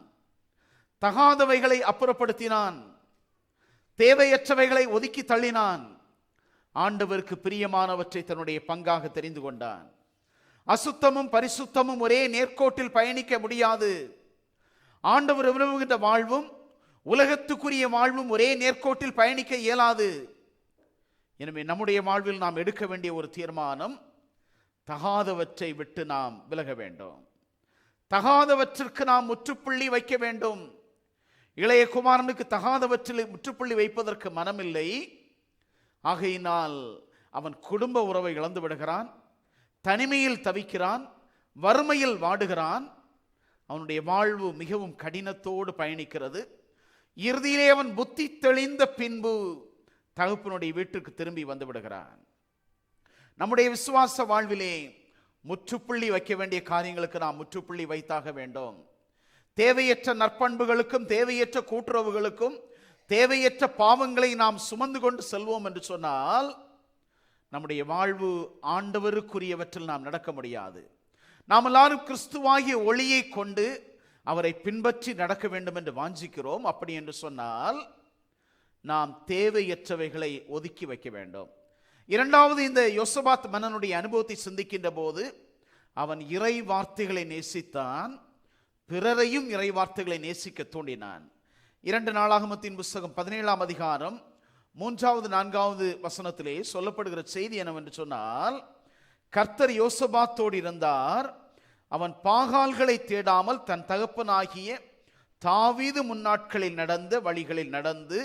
தகாதவைகளை அப்புறப்படுத்தினான், தேவையற்றவைகளை ஒதுக்கி தள்ளினான். ஆண்டவருக்கு பிரியமானவற்றை தன்னுடைய பங்காக தெரிந்து கொண்டான். அசுத்தமும் பரிசுத்தமும் ஒரே நேர்கோட்டில் பயணிக்க முடியாது. ஆண்டவர் விரும்புகின்ற வாழ்வும் உலகத்துக்குரிய வாழ்வும் ஒரே நேர்கோட்டில் பயணிக்க இயலாது. எனவே நம்முடைய வாழ்வில் நாம் எடுக்க வேண்டிய ஒரு தீர்மானம், தகாதவற்றை விட்டு நாம் விலக வேண்டும். தகாதவற்றிற்கு நாம் முற்றுப்புள்ளி வைக்க வேண்டும். இளைய குமாரனுக்கு தகாதவற்றில் முற்றுப்புள்ளி வைப்பதற்கு மனமில்லை. ஆகையினால் அவன் குடும்ப உறவை இழந்து விடுகிறான், தனிமையில் தவிக்கிறான், வறுமையில் வாடுகிறான். அவனுடைய வாழ்வு மிகவும் கடினத்தோடு பயணிக்கிறது. இறுதியிலே அவன் புத்தி தெளிந்த பின்பு தகப்பனுடைய வீட்டுக்கு திரும்பி வந்து விடுகிறான். நம்முடைய விசுவாச வாழ்விலே முற்றுப்புள்ளி வைக்க வேண்டிய காரியங்களுக்கு நாம் முற்றுப்புள்ளி வைத்தாக வேண்டும். தேவையற்ற நற்பண்புகளுக்கும் தேவையற்ற கூட்டுறவுகளுக்கும் தேவையற்ற பாவங்களை நாம் சுமந்து கொண்டு செல்வோம் என்று சொன்னால் நம்முடைய வாழ்வு ஆண்டவருக்குரியவற்றில் நாம் நடக்க முடியாது. நாம் எல்லாரும் கிறிஸ்துவாகிய ஒளியை கொண்டு அவரை பின்பற்றி நடக்க வேண்டும் என்று வாஞ்சிக்கிறோம். அப்படி என்று சொன்னால் நாம் தேவையற்றவைகளை ஒதுக்கி வைக்க வேண்டும். இரண்டாவது, இந்த யோசபாத் மன்னனுடைய அனுபவத்தை சிந்திக்கின்ற போது அவன் இறை வார்த்தைகளை நேசித்தான், பிறரையும் இறை வார்த்தைகளை நேசிக்க தூண்டினான். 2 நாளாகமத்தின் புஸ்தகம் 17ஆம் அதிகாரம் 3வது 4வது வசனத்திலே சொல்லப்படுகிற செய்தி என்னவென்று சொன்னால், கர்த்தர் யோசபாத்தோடு இருந்தார், அவன் பாகால்களை தேடாமல் தன் தகப்பனாகிய தாவீது முன்னாட்களில் நடந்த வழிகளில் நடந்து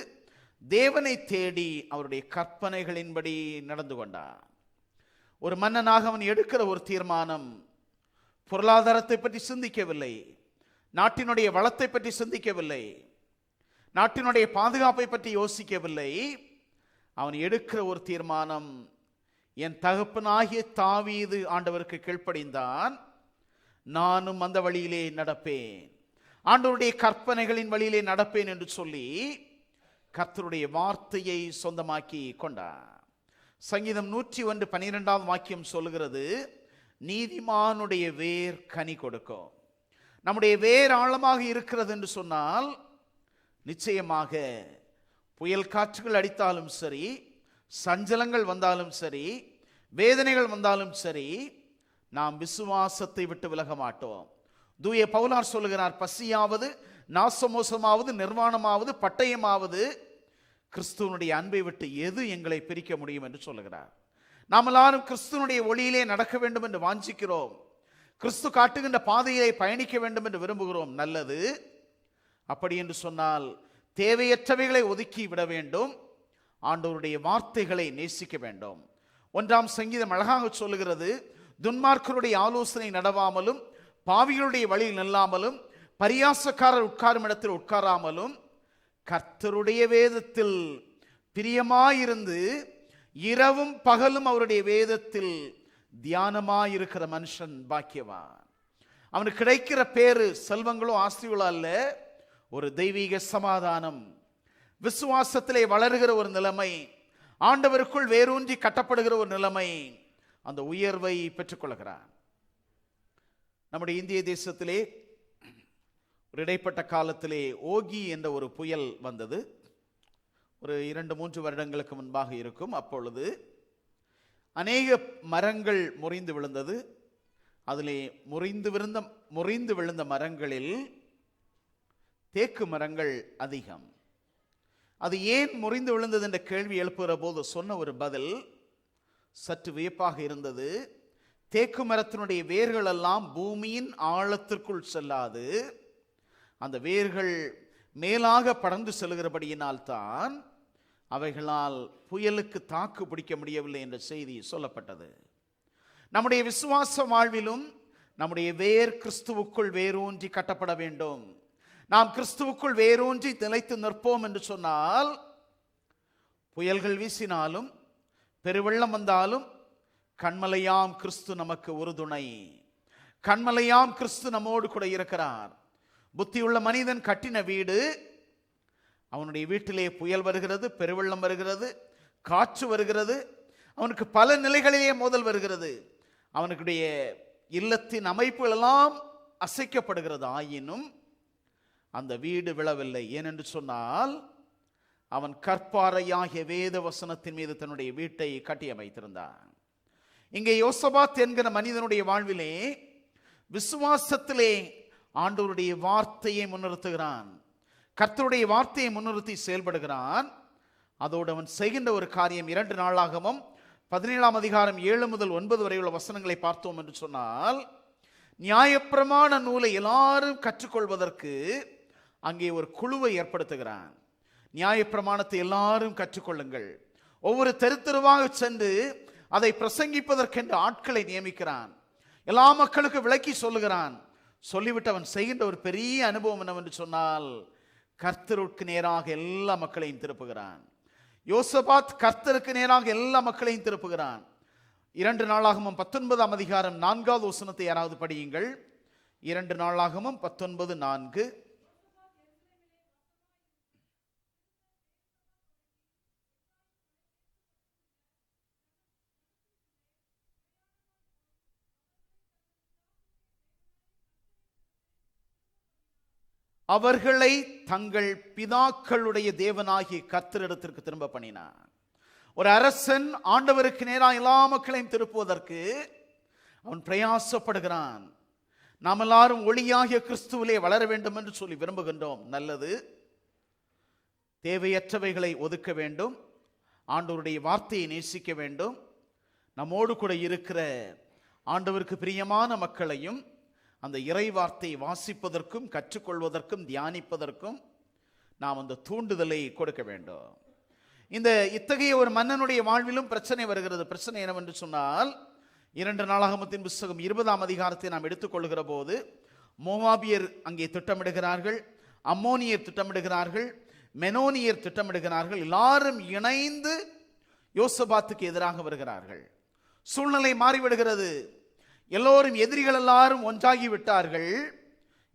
தேவனை தேடி அவருடைய கற்பனைகளின்படி நடந்து கொண்டான். ஒரு மன்னனாக அவன் எடுக்கிற ஒரு தீர்மானம் பொருளாதாரத்தை பற்றி சிந்திக்கவில்லை, நாட்டினுடைய வளத்தை பற்றி சிந்திக்கவில்லை, நாட்டினுடைய பாதுகாப்பை பற்றி யோசிக்கவில்லை. அவன் எடுக்கிற ஒரு தீர்மானம், என் தகப்பனாகிய தாவீது ஆண்டவருக்கு கீழ்ப்படிந்தான், நானும் அந்த வழியிலே நடப்பேன், ஆண்டவருடைய கற்பனைகளின் வழியிலே நடப்பேன் என்று சொல்லி கர்த்தருடைய வார்த்தையை சொந்தமாக்கி கொண்டார். சங்கீதம் 101:12 வாக்கியம் சொல்லுகிறது, நீதிமானுடைய வேர் கனி கொடுக்கும். நம்முடைய வேர் ஆழமாக இருக்கிறது என்று சொன்னால் நிச்சயமாக புயல் காற்றுகள் அடித்தாலும் சரி, சஞ்சலங்கள் வந்தாலும் சரி, வேதனைகள் வந்தாலும் சரி, நாம் விசுவாசத்தை விட்டு விலக மாட்டோம். தூய பவுலார் சொல்லுகிறார், பசியாவது நாசமோசமாவது நிர்வாணமாவது பட்டயமாவது கிறிஸ்துவனுடைய அன்பை விட்டு எது எங்களை பிரிக்க முடியும் என்று சொல்லுகிறார். நாம் எல்லாரும் கிறிஸ்துவனுடைய ஒளியிலே நடக்க வேண்டும் என்று வாஞ்சிக்கிறோம். கிறிஸ்து காட்டுகின்ற பாதையை பயணிக்க வேண்டும் என்று விரும்புகிறோம். நல்லது. அப்படி என்று சொன்னால் தேவையற்றவைகளை ஒதுக்கி விட வேண்டும், ஆண்டவருடைய வார்த்தைகளை நேசிக்க வேண்டும். 1 சங்கீதம் அழகாக சொல்லுகிறது, துன்மார்க்கருடைய ஆலோசனை நடவாமலும் பாவிகளுடைய வழியில் நில்லாமலும் பரியாசக்காரர் உட்காரும் இடத்தில் உட்காராமலும் கர்த்தருடைய வேதத்தில் பிரியமாயிருந்து இரவும் பகலும் அவருடைய வேதத்தில் தியானமாயிருக்கிற மனுஷன் பாக்கியவான். அவனுக்கு கிடைக்கிற பேரு செல்வங்களோ ஆஸ்திகளோ அல்ல, ஒரு தெய்வீக சமாதானம், விசுவாசத்திலே வளருகிற ஒரு நிலைமை, ஆண்டவருக்குள் வேரூன்றி கட்டப்படுகிற ஒரு நிலைமை, அந்த உயர்வை பெற்றுக்கொள்கிறான். நம்முடைய இந்திய தேசத்திலே ஒரு இடைப்பட்ட காலத்திலே ஓகி என்ற ஒரு புயல் வந்தது. ஒரு 2-3 வருடங்களுக்கு முன்பாக இருக்கும். அப்பொழுது அநேக மரங்கள் முறிந்து விழுந்தது. அதிலே முறிந்து விழுந்த மரங்களில் தேக்கு மரங்கள் அதிகம். அது ஏன் முறிந்து விழுந்தது என்ற கேள்வி எழுப்புகிற போது சொன்ன ஒரு பதில் சற்று வியப்பாக இருந்தது. தேக்கு மரத்தினுடைய வேர்கள் எல்லாம் பூமியின் ஆழத்திற்குள் செல்லாது, அந்த வேர்கள் மேலாக படர்ந்து செல்கிறபடியினால் தான் அவைகளால் புயலுக்கு தாக்கு பிடிக்க முடியவில்லை என்ற செய்தி சொல்லப்பட்டது. நம்முடைய விசுவாச வாழ்விலும் நம்முடைய வேர் கிறிஸ்துவுக்குள் வேரூன்றி கட்டப்பட வேண்டும். நாம் கிறிஸ்துவுக்குள் வேரூன்றி நிலைத்து நிற்போம் என்று சொன்னால், புயல்கள் வீசினாலும் பெருவெள்ளம் வந்தாலும் கண்மலையாம் கிறிஸ்து நமக்கு உறுதுணை. கண்மலையாம் கிறிஸ்து நம்மோடு கூட இருக்கிறார். புத்தியுள்ள மனிதன் கட்டின வீடு, அவனுடைய வீட்டிலே புயல் வருகிறது, பெருவெள்ளம் வருகிறது, காற்று வருகிறது, அவனுக்கு பல நிலைகளிலே மோதல் வருகிறது, அவனுடைய இல்லத்தின் அமைப்புகள் எல்லாம் அசைக்கப்படுகிறது. ஆயினும் அந்த வீடு விழவில்லை. ஏனென்று சொன்னால் அவன் கற்பாறையாகிய வேத வசனத்தின் மீது தன்னுடைய வீட்டை கட்டியமைத்திருந்தான். இங்கே யோசபாத் என்கிற மனிதனுடைய வாழ்விலே விசுவாசத்திலே ஆண்டவருடைய வார்த்தையை முன்னிறுத்துகிறான், கர்த்தருடைய வார்த்தையை முன்னிறுத்தி செயல்படுகிறான். அதோடு அவன் செய்கின்ற ஒரு காரியம் 2 நாளாகமம் 17:7 வரை உள்ள வசனங்களை பார்த்தோம் என்று சொன்னால், நியாயப்பிரமாண நூலை எல்லாரும் கற்றுக்கொள்வதற்கு அங்கே ஒரு குழுவை ஏற்படுத்துகிறான். நியாயப்பிரமாணத்தை எல்லாரும் கற்றுக்கொள்ளுங்கள், ஒவ்வொரு தெருவாக சென்று அதை பிரசங்கிப்பதற்கென்று ஆட்களை நியமிக்கிறான். எல்லா மக்களுக்கு விளக்கி சொல்லுகிறான். சொல்லிவிட்டு அவன் செய்கின்ற ஒரு பெரிய அனுபவம் என்னவென்று சொன்னால், கர்த்தருக்கு நேராக எல்லா மக்களையும் திருப்புகிறான். யோசபாத் கர்த்தருக்கு நேராக எல்லா மக்களையும் திருப்புகிறான். 2 நாளாகமம் 19 வசனத்தை யாராவது படியுங்கள். 2 நாளாகமம் 19:4. அவர்களை தங்கள் பிதாக்களுடைய தேவனாகிய கர்த்தரிடத்திற்கு திரும்ப பண்ணினான். ஒரு அரசன் ஆண்டவருக்கு நேராக எல்லா மக்களையும் திருப்புவதற்கு அவன் பிரயாசப்படுகிறான். நாம் எல்லாரும் ஒளியாகிய கிறிஸ்துவிலே வளர வேண்டும் என்று சொல்லி விரும்புகின்றோம். நல்லது. தேவையற்றவைகளை ஒதுக்க வேண்டும், ஆண்டவருடைய வார்த்தையை நேசிக்க வேண்டும், நம்மோடு கூட இருக்கிற ஆண்டவருக்கு பிரியமான மக்களையும் அந்த இறை வார்த்தையை வாசிப்பதற்கும் கற்றுக்கொள்வதற்கும் தியானிப்பதற்கும் நாம் அந்த தூண்டுதலை கொடுக்க வேண்டும். இத்தகைய ஒரு மன்னனுடைய வாழ்விலும் பிரச்சனை வருகிறது. பிரச்சனை என்னவென்று சொன்னால், 2 நாளாகமத்தின் புத்தகம் 20ஆம் அதிகாரத்தை நாம் எடுத்துக்கொள்கிற போது மோவாபியர் அங்கே திட்டமிடுகிறார்கள், அம்மோனியர் திட்டமிடுகிறார்கள், மெனோனியர் திட்டமிடுகிறார்கள். எல்லாரும் இணைந்து யோசபாத்துக்கு எதிராக வருகிறார்கள். சூழ்நிலை மாறிவிடுகிறது. எல்லோரும் எதிரிகள் எல்லாரும் ஒன்றாகி விட்டார்கள்.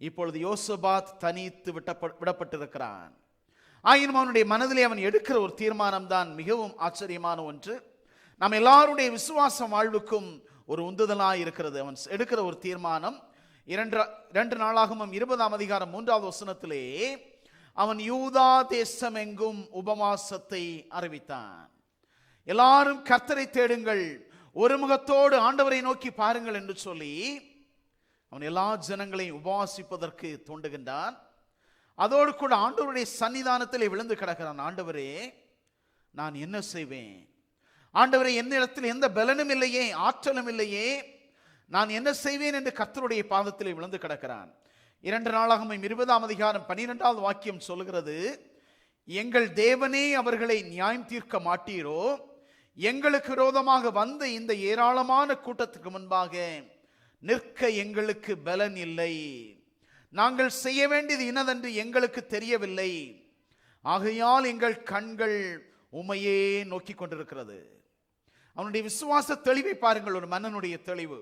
இப்பொழுது யோசபாத் தனித்து விடப்பட்டிருக்கிறான். ஆயினும் அவனுடைய மனதிலே அவன் எடுக்கிற ஒரு தீர்மானம் தான் மிகவும் ஆச்சரியமான ஒன்று. நாம் எல்லாருடைய விசுவாச வாழ்வுக்கும் ஒரு உந்துதலாய் இருக்கிறது. அவன் எடுக்கிற ஒரு தீர்மானம் 2 நாளாகமம் 20ஆம் அதிகாரம் 3வது வசனத்திலே அவன் யூதா தேசம் எங்கும் உபவாசத்தை அறிவித்தான். எல்லாரும் கர்த்தரை தேடுங்கள், ஒரு முகத்தோடு ஆண்டவரை நோக்கி பாருங்கள் என்று சொல்லி அவன் எல்லா ஜனங்களையும் உபவாசிப்பதற்கு தூண்டுகின்றான். அதோடு கூட ஆண்டவருடைய சன்னிதானத்தில் விழுந்து கிடக்கிறான். ஆண்டவரே, நான் என்ன செய்வேன்? ஆண்டவரே, என்னிடத்தில் எந்த பலனும் இல்லையே, ஆற்றலும் இல்லையே, நான் என்ன செய்வேன் என்று கர்த்தருடைய பாதத்தில் விழுந்து கிடக்கிறான். 2 நாளாகமம் 20ஆம் அதிகாரம் 12வது வாக்கியம் சொல்கிறது, எங்கள் தேவனே அவர்களை நியாயம் தீர்க்க மாட்டீரோ? எங்களுக்கு விரோதமாக வந்த இந்த ஏராளமான கூட்டத்துக்கு முன்பாக நிற்க எங்களுக்கு பலன் இல்லை. நாங்கள் செய்ய வேண்டியது இன்னதென்று எங்களுக்கு தெரியவில்லை. ஆகையால் எங்கள் கண்கள் உம்மையே நோக்கி கொண்டிருக்கிறது. அவனுடைய விசுவாச தெளிவை பாருங்கள், ஒரு மன்னனுடைய தெளிவு.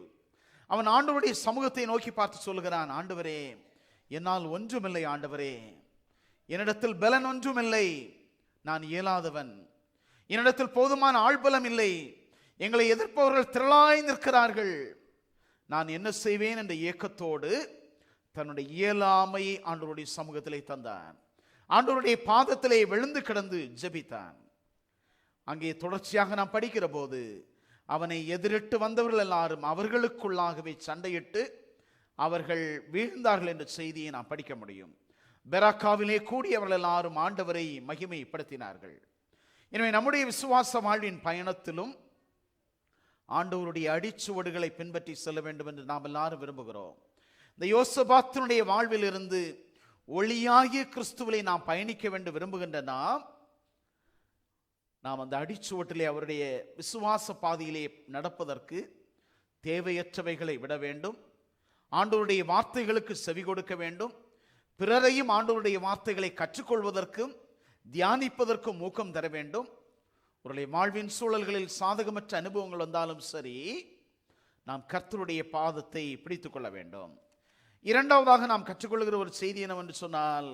அவன் ஆண்டவருடைய சமூகத்தை நோக்கி பார்த்து சொல்கிறான், ஆண்டவரே, என்னால் ஒன்றுமில்லை. ஆண்டவரே, என்னிடத்தில் பலன் ஒன்றுமில்லை. நான் இயலாதவன். என்னிடத்தில் போதுமான ஆள்பலம் இல்லை. எங்களை எதிர்ப்பவர்கள் திரளாய் நிற்கிறார்கள். நான் என்ன செய்வேன் என்ற ஏக்கத்தோடு தன்னுடைய இயலாமையை ஆண்டவருடைய சமூகத்திலே தந்தான். ஆண்டவருடைய பாதத்திலே விழுந்து கிடந்து ஜெபித்தான். அங்கே தொடர்ச்சியாக நாம் படிக்கிற போது அவனை எதிரிட்டு வந்தவர்கள் எல்லாரும் அவர்களுக்குள்ளாகவே சண்டையிட்டு அவர்கள் வீழ்ந்தார்கள் என்ற செய்தியை நாம் படிக்க முடியும். பெராக்காவிலே கூடியவர்கள் எல்லாரும் ஆண்டவரை மகிமைப்படுத்தினார்கள். எனவே நம்முடைய விசுவாச வாழ்வின் பயணத்திலும் ஆண்டவருடைய அடிச்சுவடுகளை பின்பற்றி செல்ல வேண்டும் என்று நாம் எல்லாரும் விரும்புகிறோம். இந்த யோசபாத்தினுடைய வாழ்வில் இருந்து ஒளியாகிய கிறிஸ்துவிலே நாம் பயணிக்க வேண்டும் விரும்புகின்ற நாம் அந்த அடிச்சுவட்டிலே அவருடைய விசுவாச பாதையிலே நடப்பதற்கு தேவையற்றவைகளை விட வேண்டும். ஆண்டவருடைய வார்த்தைகளுக்கு செவி கொடுக்க வேண்டும். பிறரையும் ஆண்டவருடைய வார்த்தைகளை கற்றுக்கொள்வதற்கும் தியானிப்பதற்கும் ஊக்கம் தர வேண்டும். அவருடைய வாழ்வின் சூழல்களில் சாதகமற்ற அனுபவங்கள் வந்தாலும் சரி, நாம் கர்த்தருடைய பாதத்தை பிடித்துக் கொள்ள வேண்டும். இரண்டாவதாக நாம் கற்றுக்கொள்கிற ஒரு செய்தி என்னவென்று சொன்னால்,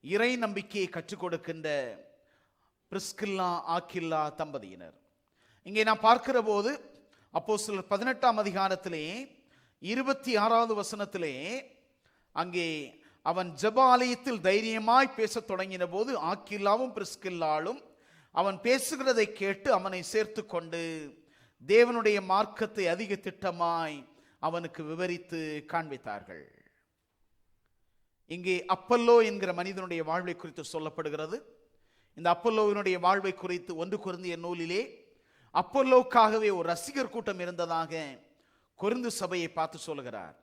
இறை நம்பிக்கையை கற்றுக் கொடுக்கின்ற பிரிஸ்கில்லா ஆக்கில்லா தம்பதியினர். இங்கே நாம் பார்க்கிற போது அப்போஸ்தலர் 18ஆம் அதிகாரத்திலே 26வது வசனத்திலே அங்கே அவன் ஜெப ஆலயத்தில் தைரியமாய் பேசத் தொடங்கின போது ஆக்கில்லாவும் பிரிஸ்கில்லாலும் அவன் பேசுகிறதை கேட்டு அவனை சேர்த்து கொண்டு தேவனுடைய மார்க்கத்தை அதிக திட்டமாய் அவனுக்கு விவரித்து காண்பித்தார்கள். இங்கே அப்பல்லோ என்கிற மனிதனுடைய வாழ்வை குறித்து சொல்லப்படுகிறது. இந்த அப்பல்லோவினுடைய வாழ்வை குறித்து 1 கொரிந்தியர் நூலிலே அப்பல்லோக்காகவே ஒரு ரசிகர் கூட்டம் இருந்ததாக கொரிந்து சபையை பார்த்து சொல்கிறார்.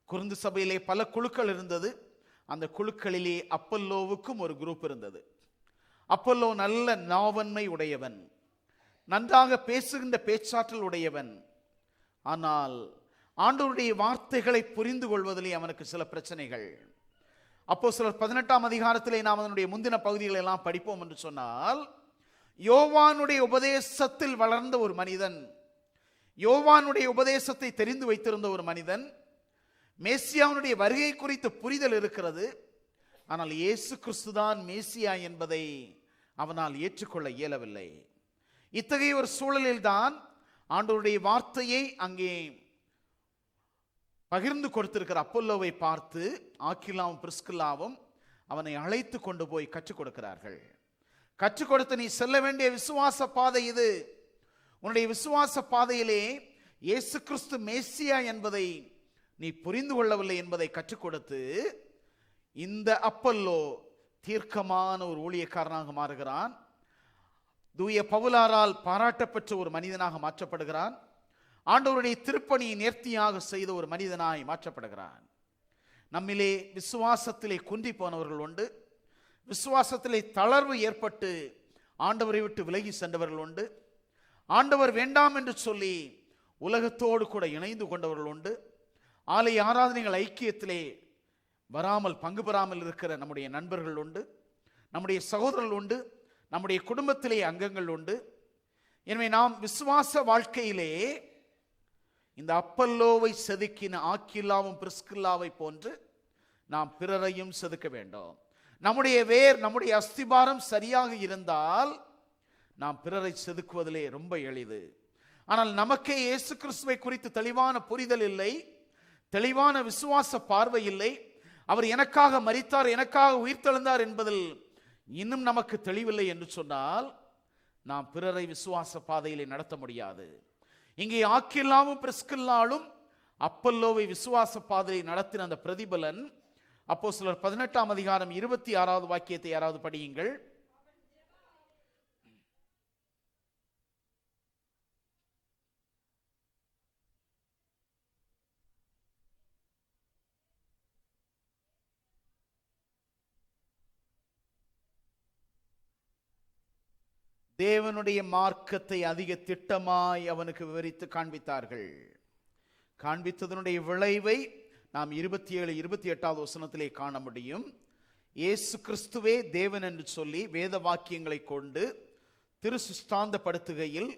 கொரிந்து சபையிலே பல குழுக்கள் இருந்தது. அந்த குழுக்களிலே அப்பல்லோவுக்கும் ஒரு குரூப் இருந்தது. அப்பல்லோ நல்ல நாவன்மை உடையவன், நன்றாக பேசுகின்ற பேச்சாற்றல் உடையவன். ஆனால் ஆண்டவருடைய வார்த்தைகளை புரிந்து கொள்வதிலே அவனுக்கு சில பிரச்சனைகள். அப்போஸ்தலர் 18ஆம் அதிகாரத்திலே நாம் அதனுடைய முந்தின பகுதிகளை எல்லாம் படிப்போம் என்று சொன்னால், யோவானுடைய உபதேசத்தில் வளர்ந்த ஒரு மனிதன், யோவானுடைய உபதேசத்தை தெரிந்து வைத்திருந்த ஒரு மனிதன், மேசியாவுடைய வருகை குறித்து புரிதல் இருக்கிறது. ஆனால் இயேசு கிறிஸ்துதான் மேசியா என்பதை அவனால் ஏற்றுக்கொள்ள இயலவில்லை. இத்தகைய ஒரு சூழலில் தான் ஆண்டவருடைய வார்த்தையை அங்கே பகிர்ந்து கொடுத்திருக்கிற அப்பல்லோவை பார்த்து ஆக்கில்லாவும் பிரிஸ்கில்லாவும் அவனை அழைத்து கொண்டு போய் கற்றுக் கொடுக்கிறார்கள். கற்றுக் கொடுத்து, நீ செல்ல வேண்டிய விசுவாச பாதை இது. உன்னுடைய விசுவாச பாதையிலே இயேசு கிறிஸ்து மேசியா என்பதை நீ புரிந்து கொள்ளவில்லை என்பதை கற்றுக் கொடுத்து, இந்த அப்பல்லோ தீர்க்கமான ஒரு ஊழியக்காரனாக மாறுகிறான். தூய பவுலாரால் பாராட்டப்பெற்ற ஒரு மனிதனாக மாற்றப்படுகிறான். ஆண்டவருடைய திருப்பணியை நேர்த்தியாக செய்த ஒரு மனிதனாய் மாற்றப்படுகிறான். நம்மிலே விசுவாசத்திலே குன்றி போனவர்கள் உண்டு, விசுவாசத்திலே தளர்வு ஏற்பட்டு ஆண்டவரை விட்டு விலகி சென்றவர்கள் உண்டு, ஆண்டவர் வேண்டாம் என்று சொல்லி உலகத்தோடு கூட இணைந்து கொண்டவர்கள் உண்டு, ஆலய ஆராதனைகள் ஐக்கியத்திலே வராமல் பங்கு பெறாமல் இருக்கிற நம்முடைய நண்பர்கள் உண்டு, நம்முடைய சகோதரர்கள் உண்டு, நம்முடைய குடும்பத்திலே அங்கங்கள் உண்டு. எனவே நாம் விசுவாச வாழ்க்கையிலே இந்த அப்பல்லோவை செதுக்கின ஆக்கில்லாவும் பிரிஸ்கில்லாவை போன்று நாம் பிறரையும் செதுக்க வேண்டும். நம்முடைய வேர், நம்முடைய அஸ்திபாரம் சரியாக இருந்தால் நாம் பிறரை செதுக்குவதிலே ரொம்ப எளிது. ஆனால் நமக்கே இயேசு கிறிஸ்துவை குறித்து தெளிவான புரிதல் இல்லை, தெளிவான விசுவாச பார்வை இல்லை. அவர் எனக்காக மரித்தார், எனக்காக உயிர்த்தெழுந்தார் என்பதில் இன்னும் நமக்கு தெளிவில்லை என்று சொன்னால் நாம் பிறரை விசுவாச பாதையிலே நடத்த முடியாது. இங்கே ஆக்கில்லாவும் பிரிஸ்கில்லாலும் அப்பல்லோவை விசுவாச பாதையை நடத்தின அந்த பிரதிபலன் அப்போஸ்தலர் 18ஆம் அதிகாரம் 26வது வாக்கியத்தை யாராவது படியுங்கள். தேவனுடைய மார்க்கத்தை அதிக திட்டமாய் அவனுக்கு விவரித்து காண்பித்தார்கள். காண்பித்ததனுடைய விளைவை நாம் 27, 28வது வசனத்திலே காண முடியும். இயேசு கிறிஸ்துவே தேவன் என்று சொல்லி வேத வாக்கியங்களை கொண்டு திருசுஷ்டாந்தப்படுத்துகையில்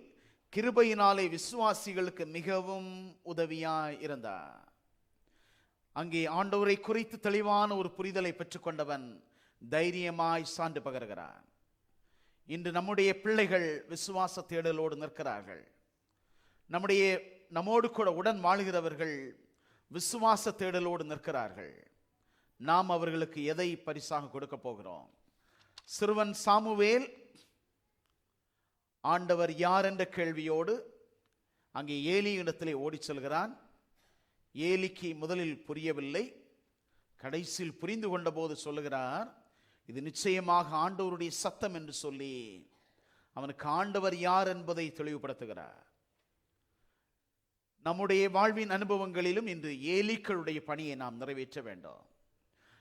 கிருபையினாலே விசுவாசிகளுக்கு மிகவும் உதவியாய் இருந்தார். அங்கே ஆண்டவரை குறித்து தெளிவான ஒரு புரிதலை பெற்றுக்கொண்டவன் தைரியமாய் சான்று பகர்கிறான். இன்று நம்முடைய பிள்ளைகள் விசுவாச தேடலோடு நிற்கிறார்கள். நம்மோடு கூட உடன் வாழ்கிறவர்கள் விசுவாச தேடலோடு நிற்கிறார்கள். நாம் அவர்களுக்கு எதை பரிசாக கொடுக்க போகிறோம்? சிறுவன் சாமுவேல் ஆண்டவர் யார் என்ற கேள்வியோடு அங்கே ஏலி இடத்திலே ஓடி செல்கிறான். ஏலிக்கு முதலில் புரியவில்லை, கடைசியில் புரிந்து கொண்ட போது சொல்லுகிறார், இது நிச்சயமாக ஆண்டவருடைய சத்தம் என்று சொல்லி அவனுக்கு ஆண்டவர் யார் என்பதை தெளிவுபடுத்துகிறார். நம்முடைய வாழ்வின் அனுபவங்களிலும் இன்று ஏலிக்களுடைய பணியை நாம் நிறைவேற்ற வேண்டும்.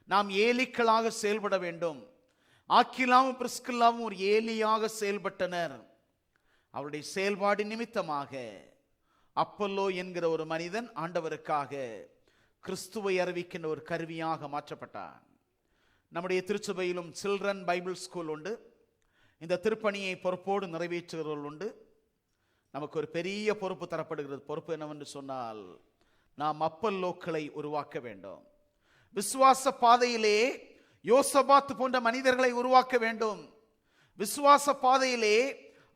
நாம் ஏலிக்களாக செயல்பட வேண்டும். ஆக்கில்லாவும் பிரிஸ்கில்லாவும் ஒரு ஏலியாக செயல்பட்டனர். அவருடைய செயல்பாடு நிமித்தமாக அப்பல்லோ என்கிற ஒரு மனிதன் ஆண்டவருக்காக கிறிஸ்துவை அறிவிக்கின்ற ஒரு கருவியாக மாற்றப்பட்டான். நம்முடைய திருச்சபையிலும் சில்ட்ரன் பைபிள் ஸ்கூல் உண்டு. இந்த திருப்பணியை பொறுப்போடு நிறைவேற்றுகிறவர்கள் உண்டு. நமக்கு ஒரு பெரிய பொறுப்பு தரப்படுகிறது. பொறுப்பு என்னவென்று சொன்னால், நாம் அப்பல்லோக்களை உருவாக்க வேண்டும். விசுவாச பாதையிலே யோசபாத் போன்ற மனிதர்களை உருவாக்க வேண்டும். விசுவாச பாதையிலே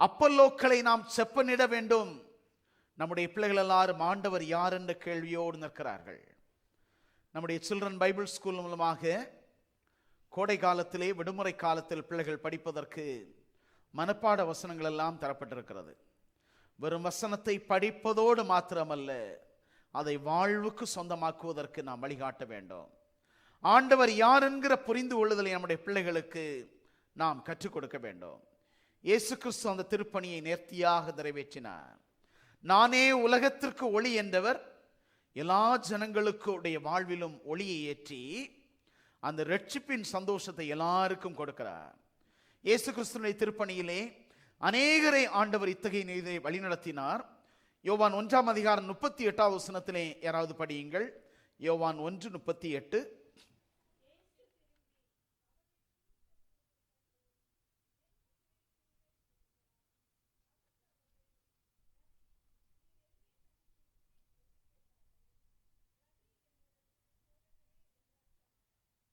அப்பல்லோக்களை நாம் செப்பனிட வேண்டும். நம்முடைய பிள்ளைகள் எல்லாரும் ஆண்டவர் யார் என்ற கேள்வியோடு நிற்கிறார்கள். நம்முடைய சில்ட்ரன் பைபிள் ஸ்கூல் மூலமாக கோடை காலத்திலே விடுமுறை காலத்தில் பிள்ளைகள் படிப்பதற்கு மனப்பாட வசனங்கள் எல்லாம் தரப்பட்டிருக்கிறது. வெறும் வசனத்தை படிப்பதோடு மாத்திரமல்ல, அதை வாழ்வுக்கு சொந்தமாக்குவதற்கு நாம் வழிகாட்ட வேண்டும். ஆண்டவர் யார் என்கிற புரிந்து கொள்ளுதலை நம்முடைய பிள்ளைகளுக்கு நாம் கற்றுக் கொடுக்க வேண்டும். இயேசு கிறிஸ்து அந்த திருப்பணியை நேர்த்தியாக நிறைவேற்றினார். நானே உலகத்திற்கு ஒளி என்றவர் எல்லா ஜனங்களுடைய வாழ்விலும் ஒளியை ஏற்றி அந்த ரட்சிப்பின் சந்தோஷத்தை எல்லாருக்கும் கொடுக்கிறார். இயேசு கிறிஸ்துவின் திருப்பணியிலே அநேகரை ஆண்டவர் இத்தகைய நீதியை வழிநடத்தினார். யோவான் 1ஆம் அதிகாரம் 38வது வசனத்திலே யாராவது படியுங்கள். யோவான் 1:38.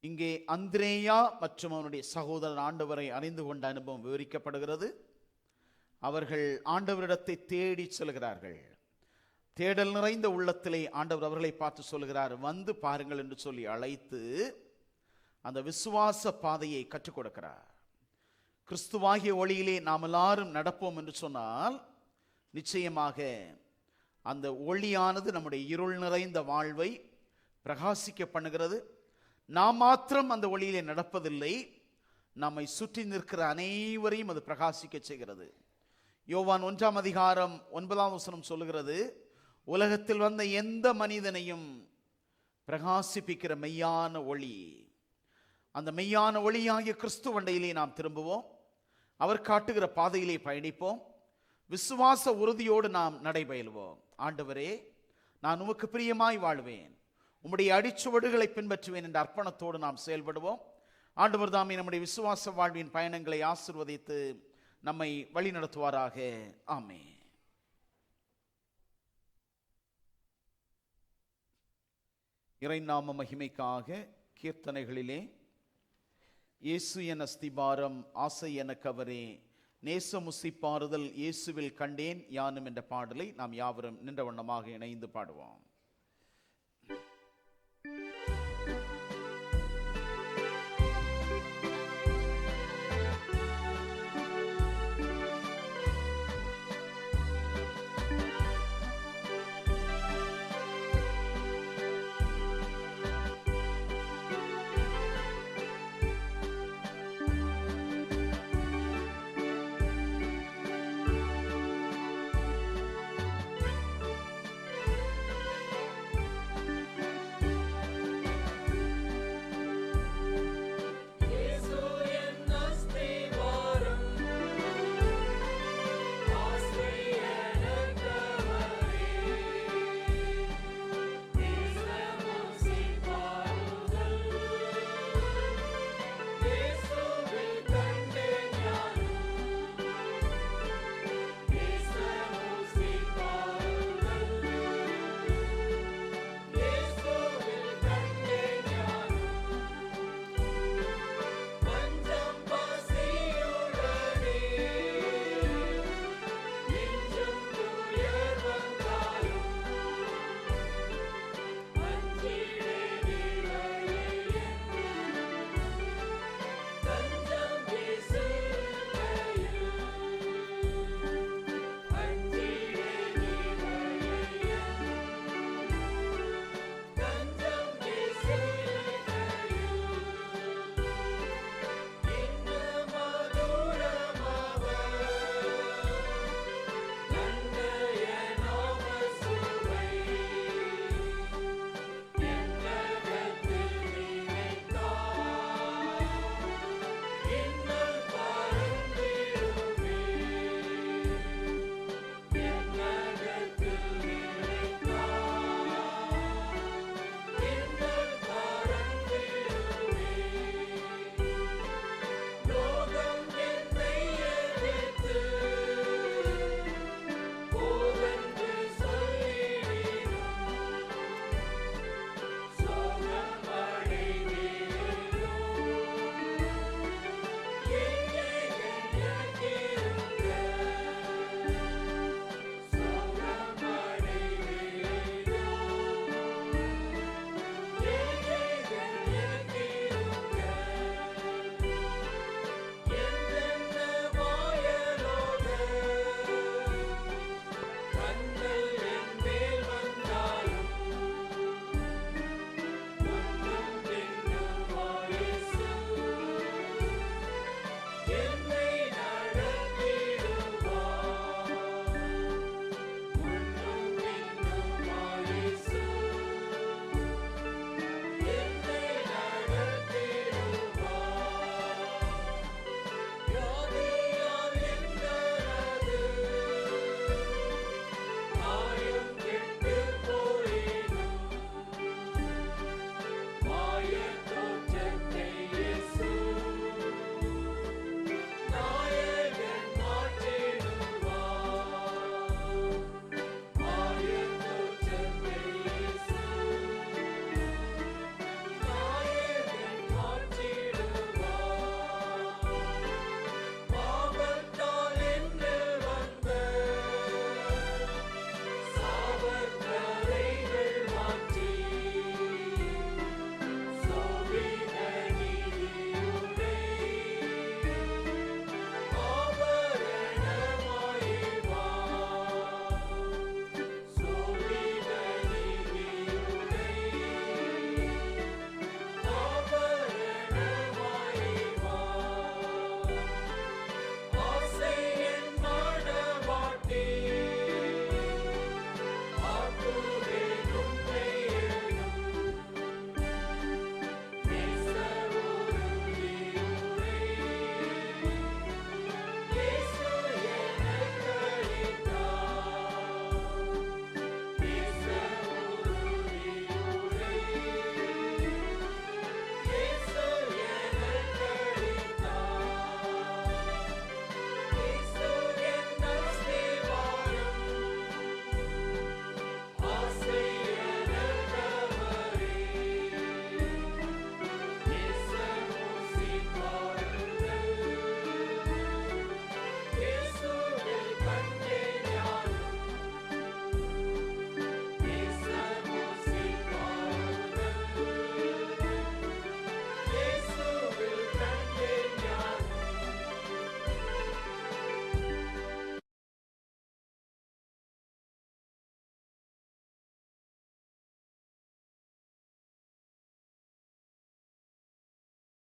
இங்கே அந்திரேயா மற்றும் அவனுடைய சகோதரன் ஆண்டவரை அறிந்து கொண்ட அனுபவம் விவரிக்கப்படுகிறது. அவர்கள் ஆண்டவரிடத்தை தேடி செல்கிறார்கள். தேடல் நிறைந்த உள்ளத்திலே ஆண்டவர் அவர்களை பார்த்து சொல்கிறார், வந்து பாருங்கள் என்று சொல்லி அழைத்து அந்த விசுவாச பாதையை கற்றுக் கொடுக்கிறார். கிறிஸ்துவாகிய ஒளியிலே நாம் எல்லாரும் நடப்போம் என்று சொன்னால் நிச்சயமாக அந்த ஒளியானது நம்முடைய இருள் நிறைந்த வாழ்வை பிரகாசிக்க பண்ணுகிறது. நாம் மாத்திரம் அந்த ஒளியிலே நடப்பதில்லை, நம்மை சுற்றி நிற்கிற அனைவரையும் அது பிரகாசிக்க செய்கிறது. யோவான் 1ஆம் அதிகாரம் 9ஆம் வசனம் சொல்லுகிறது, உலகத்தில் வந்த எந்த மனிதனையும் பிரகாசிப்பிக்கிற மெய்யான ஒளி. அந்த மெய்யான ஒளியாகிய கிறிஸ்துவண்டையிலே நாம் திரும்புவோம். அவர் காட்டுகிற பாதையிலே பயணிப்போம். விசுவாச உறுதியோடு நாம் நடைபயில்வோம். ஆண்டவரே, நான் உமக்கு பிரியமாய் வாழ்வேன், உம்முடைய அடிச்சுவடுகளை பின்பற்றுவேன் என்ற அர்ப்பணத்தோடு நாம் செயல்படுவோம். ஆண்டவர் தாமே நம்முடைய விசுவாச வாழ்வின் பயணங்களை ஆசீர்வதித்து நம்மை வழிநடத்துவாராக. ஆமென். இறைநாம மகிமைக்காக கீர்த்தனைகளிலே இயேசு என ஸ்திபாரம், ஆசை என கவரே, நேசமுசிப்பாறுதல் இயேசுவில் கண்டேன் யானும் என்ற பாடலை நாம் யாவரும் நின்ற வண்ணமாக இணைந்து பாடுவோம்.